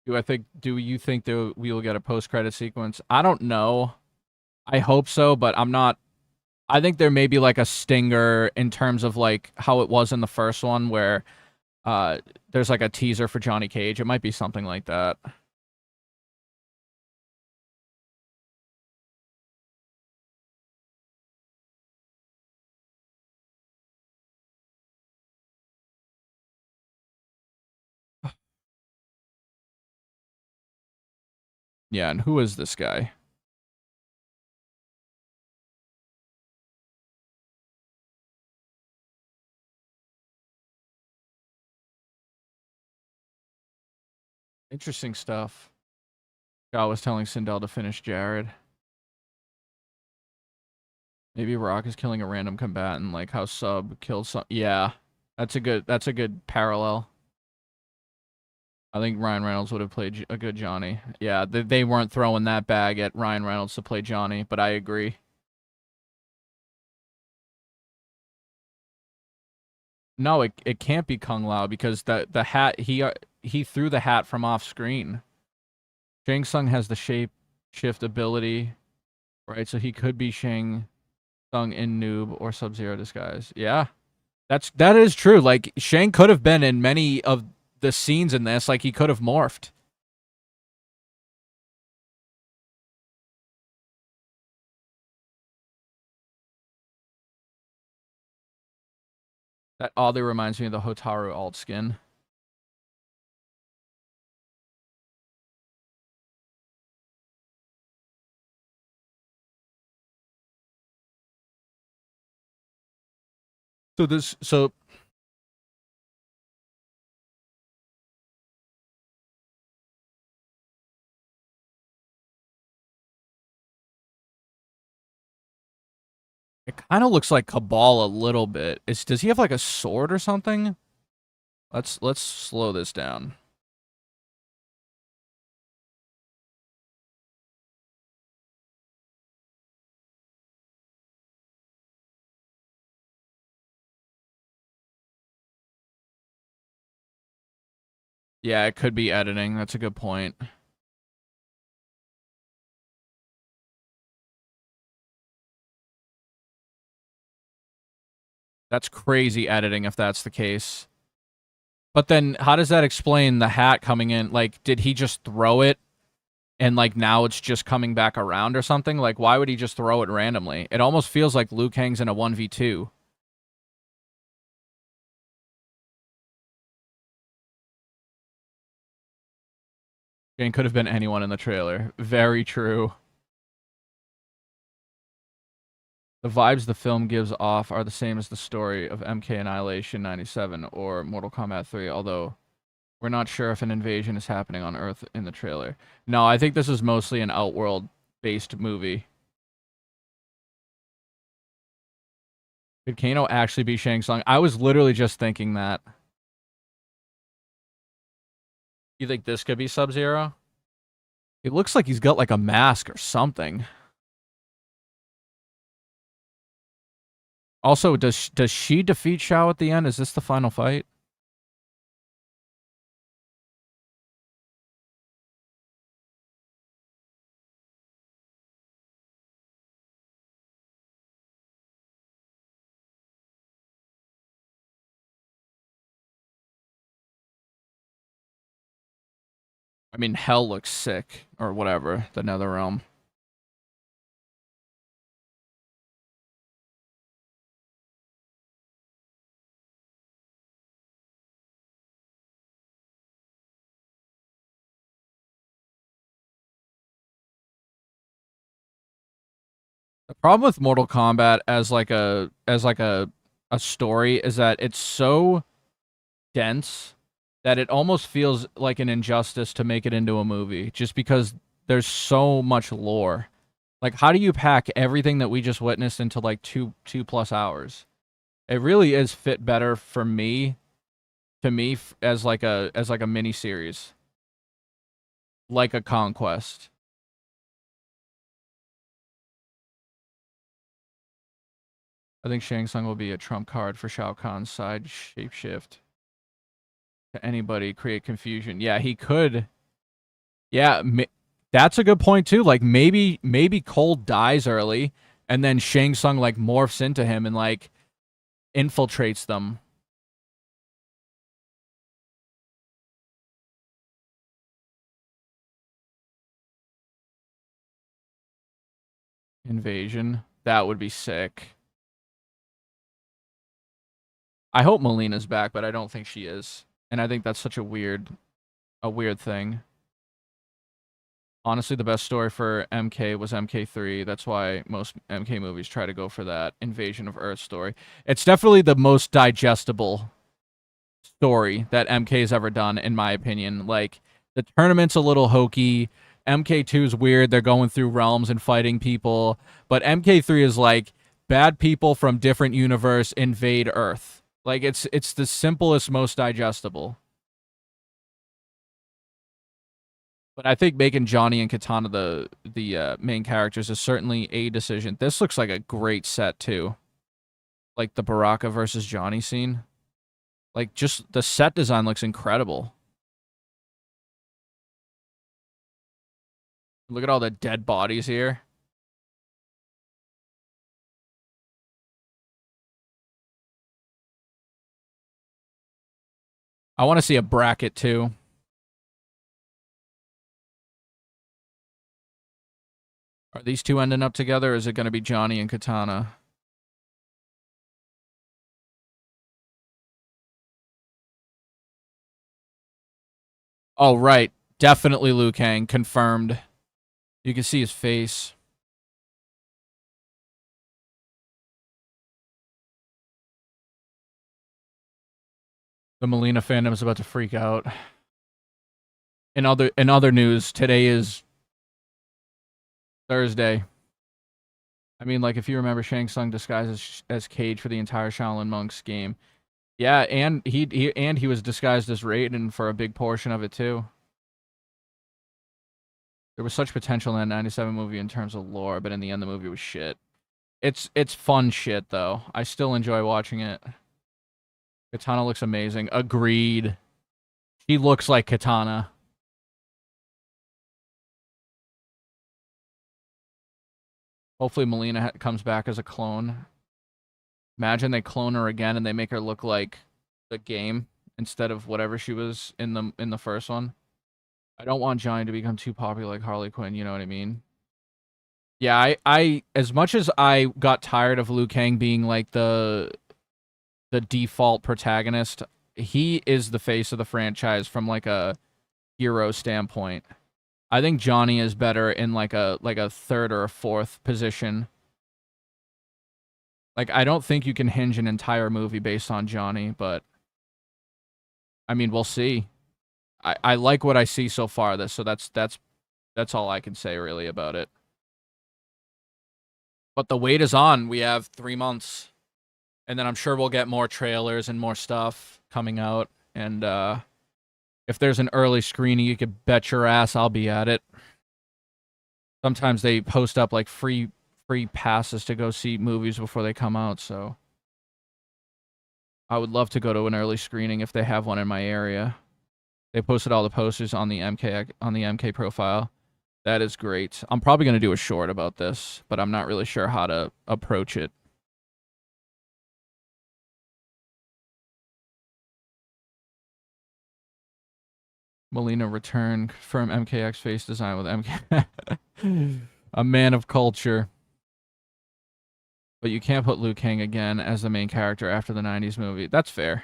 Do you think that we will get a post-credit sequence? I don't know. I hope so, but I'm not. I think there may be like a stinger in terms of like how it was in the first one where there's like a teaser for Johnny Cage. It might be something like that. Yeah, and who is this guy? Interesting stuff. Scott was telling Sindel to finish Jared. Maybe Rock is killing a random combatant, like how Sub killed some. Yeah, that's a good parallel. I think Ryan Reynolds would have played a good Johnny. Yeah, they weren't throwing that bag at Ryan Reynolds to play Johnny, but I agree. No, it can't be Kung Lao because the hat he threw the hat from off screen. Shang Tsung has the shape shift ability, right? So he could be Shang Tsung in Noob or Sub-Zero disguise. Yeah, that is true. Like Shang could have been in many of the scenes in this. Like he could have morphed. That oddly reminds me of the Hotaru alt skin. So it kind of looks like Cabal a little bit. Does he have like a sword or something? Let's slow this down. Yeah, it could be editing. That's a good point. That's crazy editing if that's the case. But then how does that explain the hat coming in? Like, did he just throw it and like now it's just coming back around or something. Like, why would he just throw it randomly? It almost feels like Liu Kang's in a 1v2. Jane could have been anyone in the trailer. Very true. The vibes the film gives off are the same as the story of MK Annihilation 97 or Mortal Kombat 3, although we're not sure if an invasion is happening on Earth in the trailer. No, I think this is mostly an Outworld-based movie. Could Kano actually be Shang Tsung? I was literally just thinking that. You think this could be Sub-Zero? It looks like he's got like a mask or something. Also, does she defeat Shao at the end? Is this the final fight? I mean, Hell looks sick, or whatever, the Netherrealm. The problem with Mortal Kombat as like a story is that it's so dense that it almost feels like an injustice to make it into a movie just because there's so much lore. Like, how do you pack everything that we just witnessed into like two plus hours? It really is fit better for me, as like a mini series, like a Conquest. I think Shang Tsung will be a trump card for Shao Kahn's side shapeshift. To anybody, create confusion. Yeah, he could. Yeah, that's a good point too. Like maybe Cole dies early, and then Shang Tsung like morphs into him and like infiltrates them. Invasion. That would be sick. I hope Melina's back, but I don't think she is. And I think that's such a weird thing. Honestly, the best story for MK was MK3. That's why most MK movies try to go for that Invasion of Earth story. It's definitely the most digestible story that MK's ever done, in my opinion. Like, the tournament's a little hokey. MK2 is weird. They're going through realms and fighting people. But MK3 is like, bad people from different universe invade Earth. Like, it's the simplest, most digestible. But I think making Johnny and Katana the main characters is certainly a decision. This looks like a great set, too. Like, the Baraka versus Johnny scene. Like, just the set design looks incredible. Look at all the dead bodies here. I want to see a bracket, too. Are these two ending up together, or is it going to be Johnny and Katana? Oh, right. Definitely Liu Kang. Confirmed. You can see his face. The Melina fandom is about to freak out. In other news, today is Thursday. I mean, like, if you remember, Shang Tsung disguised as Cage for the entire Shaolin Monks game. Yeah, and he was disguised as Raiden for a big portion of it too. There was such potential in that 97 movie in terms of lore, but in the end the movie was shit. It's fun shit though. I still enjoy watching it. Katana looks amazing. Agreed. She looks like Katana. Hopefully Melina comes back as a clone. Imagine they clone her again and they make her look like the game instead of whatever she was in the first one. I don't want Johnny to become too popular like Harley Quinn, you know what I mean? Yeah, I as much as I got tired of Liu Kang being like the default protagonist, he is the face of the franchise from like a hero standpoint. I think Johnny is better in like a third or a fourth position. Like I don't think you can hinge an entire movie based on Johnny, but I mean, we'll see. I like what I see so far. So that's all I can say really about it. But the wait is on. We have 3 months. And then I'm sure we'll get more trailers and more stuff coming out. And if there's an early screening, you could bet your ass I'll be at it. Sometimes they post up like free passes to go see movies before they come out, so I would love to go to an early screening if they have one in my area. They posted all the posters on the MK profile. That is great. I'm probably going to do a short about this, but I'm not really sure how to approach it. Molina return from MKX face design with MK. A man of culture. But you can't put Liu Kang again as the main character after the 90s movie. That's fair.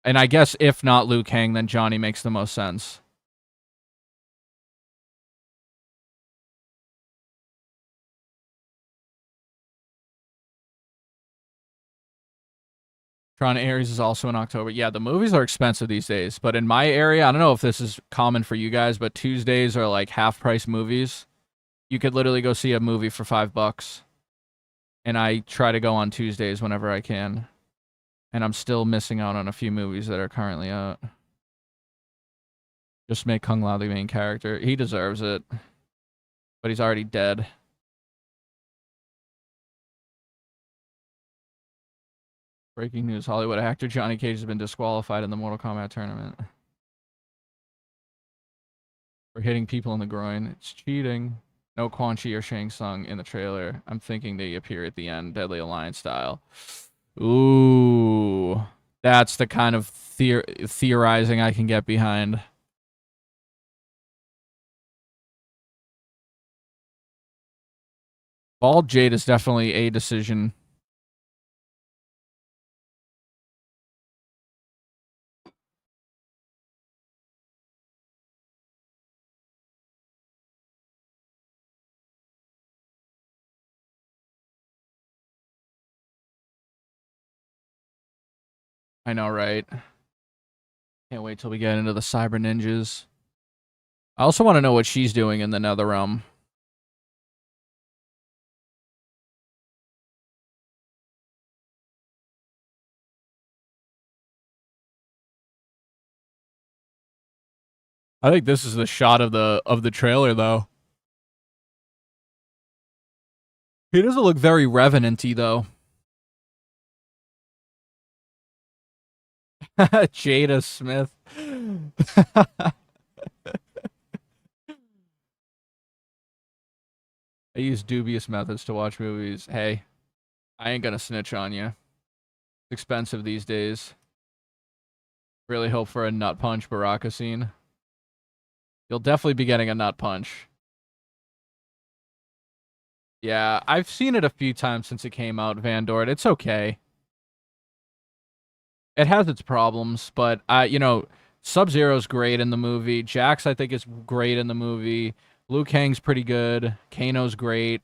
And I guess if not Liu Kang, then Johnny makes the most sense. Tron Ares is also in October. Yeah, the movies are expensive these days. But in my area, I don't know if this is common for you guys, but Tuesdays are like half-price movies. You could literally go see a movie for $5. And I try to go on Tuesdays whenever I can. And I'm still missing out on a few movies that are currently out. Just make Kung Lao the main character. He deserves it. But he's already dead. Breaking news. Hollywood actor Johnny Cage has been disqualified in the Mortal Kombat tournament. For hitting people in the groin. It's cheating. No Quan Chi or Shang Tsung in the trailer. I'm thinking they appear at the end, Deadly Alliance style. Ooh. That's the kind of theorizing I can get behind. Bald Jade is definitely a decision. I know, right? Can't wait till we get into the Cyber Ninjas. I also want to know what she's doing in the NetherRealm. I think this is the shot of the trailer though. He doesn't look very Revenant-y though. Jada Smith. I use dubious methods to watch movies. Hey, I ain't gonna snitch on you. It's expensive these days. Really hope for a nut punch Baraka scene. You'll definitely be getting a nut punch. Yeah, I've seen it a few times since it came out, Van Dort. It's okay. It has its problems, but Sub-Zero's great in the movie. Jax, I think, is great in the movie. Liu Kang's pretty good. Kano's great.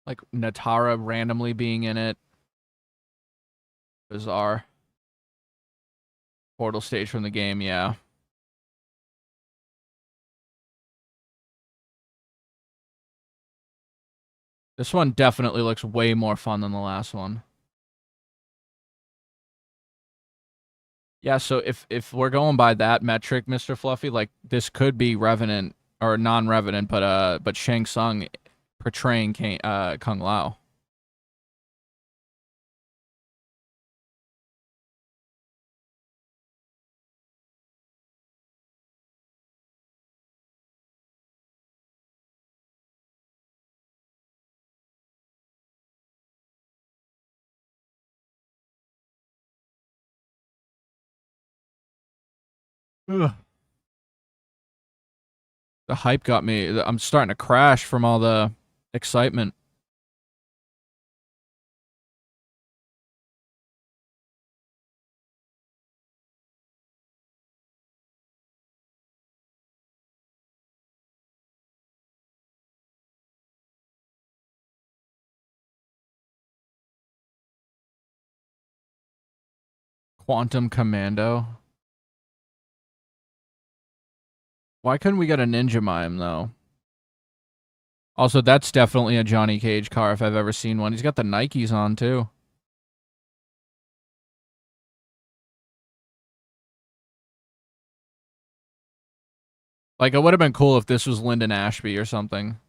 Like Natara randomly being in it. Bizarre. Portal stage from the game, yeah. This one definitely looks way more fun than the last one. Yeah, so if we're going by that metric, Mr. Fluffy, like this could be Revenant or non-Revenant, but Shang Tsung portraying Kung Lao. Ugh. The hype got me. I'm starting to crash from all the excitement. Quantum Commando. Why couldn't we get a Ninja Mime, though? Also, that's definitely a Johnny Cage car if I've ever seen one. He's got the Nikes on, too. Like, it would have been cool if this was Lyndon Ashby or something.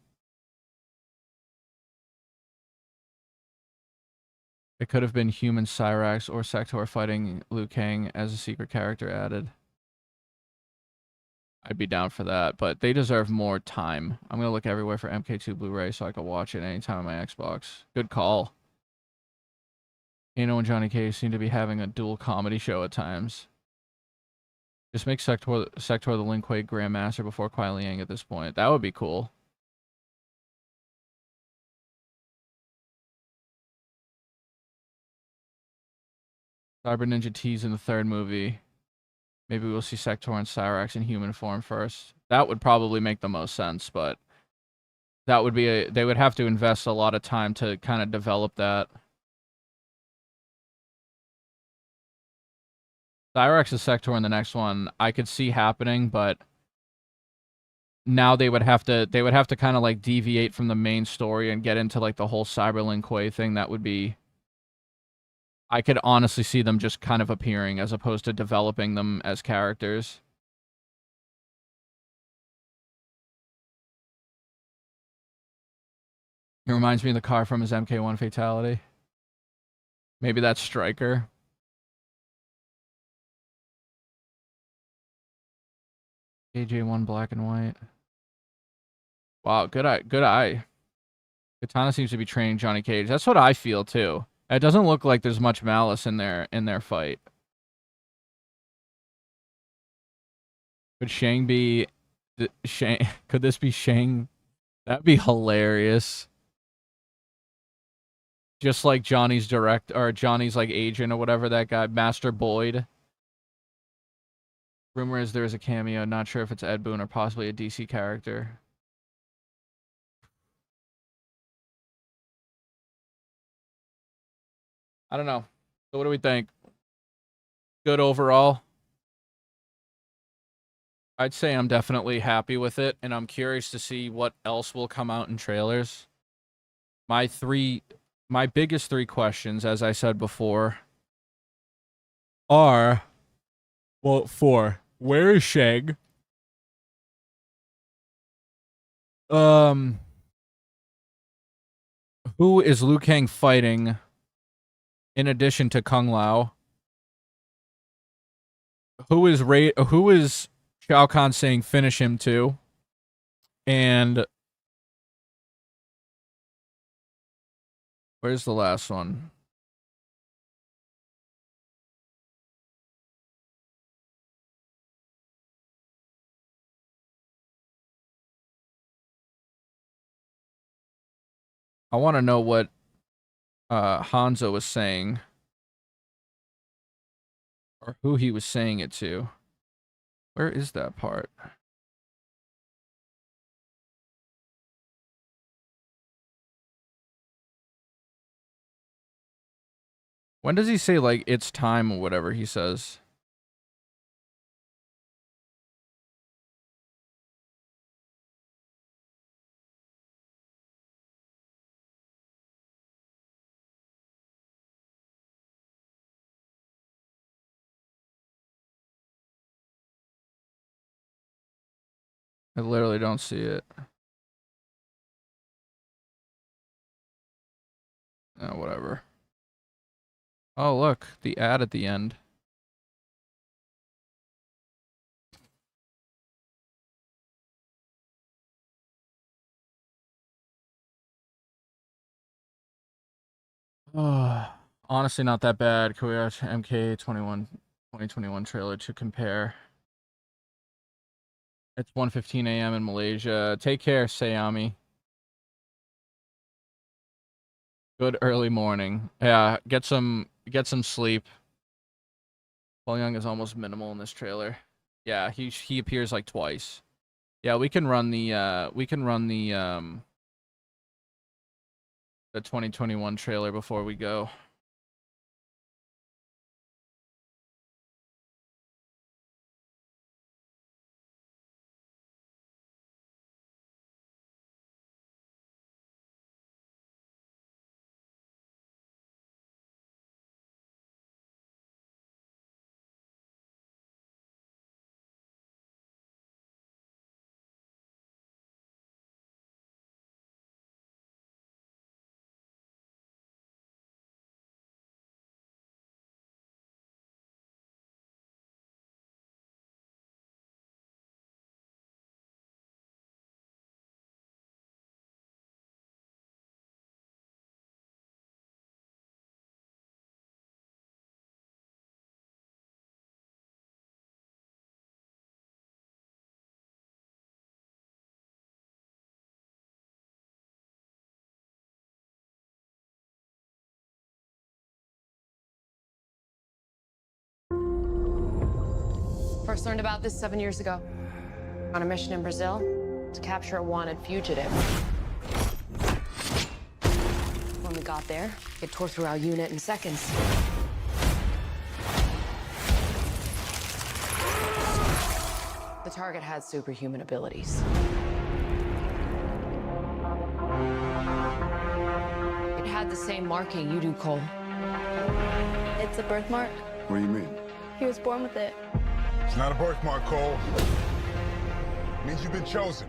It could have been Human Cyrax or Sector fighting Liu Kang as a secret character added. I'd be down for that, but they deserve more time. I'm going to look everywhere for MK2 Blu-ray so I can watch it anytime on my Xbox. Good call. Kano and Johnny Cage seem to be having a dual comedy show at times. Just make Sector the Lin Kuei Grandmaster before Kuai Liang at this point. That would be cool. Cyber Ninja T's in the third movie. Maybe we'll see Sector and Cyrax in human form first. That would probably make the most sense, but that would be they would have to invest a lot of time to kind of develop that. Cyrax and Sector in the next one, I could see happening, but now they would have to kind of like deviate from the main story and get into like the whole Cyber Lin Kuei thing. That would be, I could honestly see them just kind of appearing as opposed to developing them as characters. It reminds me of the car from his MK1 Fatality. Maybe that's Stryker. AJ1 black and white. Wow, good eye. Good eye. Katana seems to be training Johnny Cage. That's what I feel too. It doesn't look like there's much malice in their fight. Could Shang be Shang? Could this be Shang? That'd be hilarious. Just like Johnny's Johnny's like agent or whatever, that guy, Master Boyd. Rumor is there is a cameo. Not sure if it's Ed Boon or possibly a DC character. I don't know. So what do we think? Good overall? I'd say I'm definitely happy with it, and I'm curious to see what else will come out in trailers. My biggest three questions, as I said before, are, well, four. Where is Shang? Who is Liu Kang fighting in addition to Kung Lao? Who is Shao Kahn saying finish him to? And where's the last one? I want to know what Hanzo was saying, or who he was saying it to. Where is that part? When does he say, like, it's time or whatever he says? I literally don't see it. Oh, whatever. Oh, look, the ad at the end. Honestly, not that bad. Can we watch MK21 2021 trailer to compare? It's 1:15 a.m. in Malaysia. Take care, Sayami. Good early morning. Yeah, get some sleep. Paul Young is almost minimal in this trailer. Yeah, he appears like twice. Yeah, we can run the 2021 trailer before we go. First learned about this 7 years ago. On a mission in Brazil to capture a wanted fugitive. When we got there, it tore through our unit in seconds. The target had superhuman abilities. It had the same marking you do, Cole. It's a birthmark. What do you mean? He was born with it. It's not a birthmark, Cole. It means you've been chosen.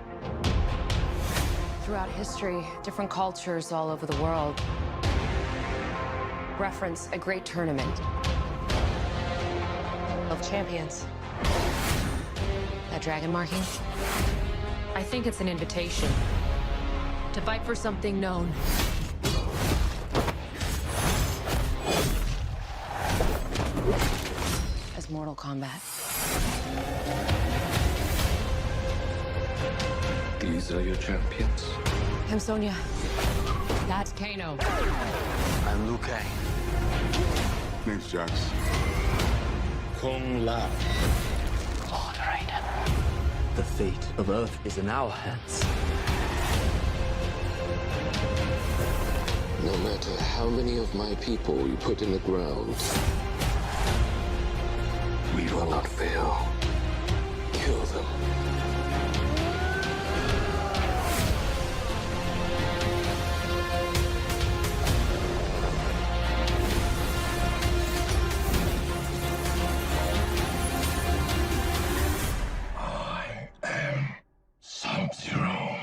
Throughout history, different cultures all over the world reference a great tournament of champions. That dragon marking? I think it's an invitation to fight for something known. As Mortal Kombat. These are your champions. I'm Sonya. That's Kano. I'm Liu Kang. Name's Jax. Kung Lao. Lord Raiden. The fate of Earth is in our hands. No matter how many of my people you put in the ground, we will not fail. Kill them. I am Sub-Zero.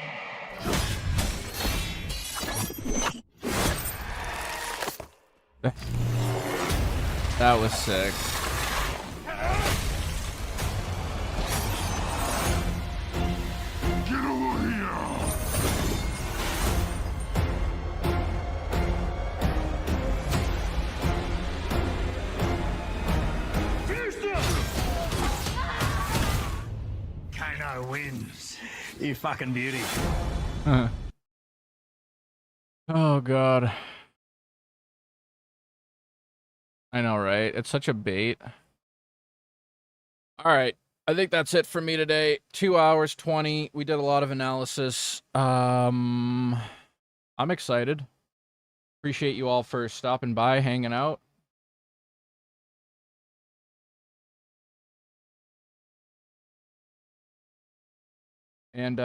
That was sick. Get over here! Kano wins. You fucking beauty. Oh god. I know, right? It's such a bait. All right. I think that's it for me today. 2 hours 20. We did a lot of analysis. I'm excited. Appreciate you all for stopping by, hanging out. And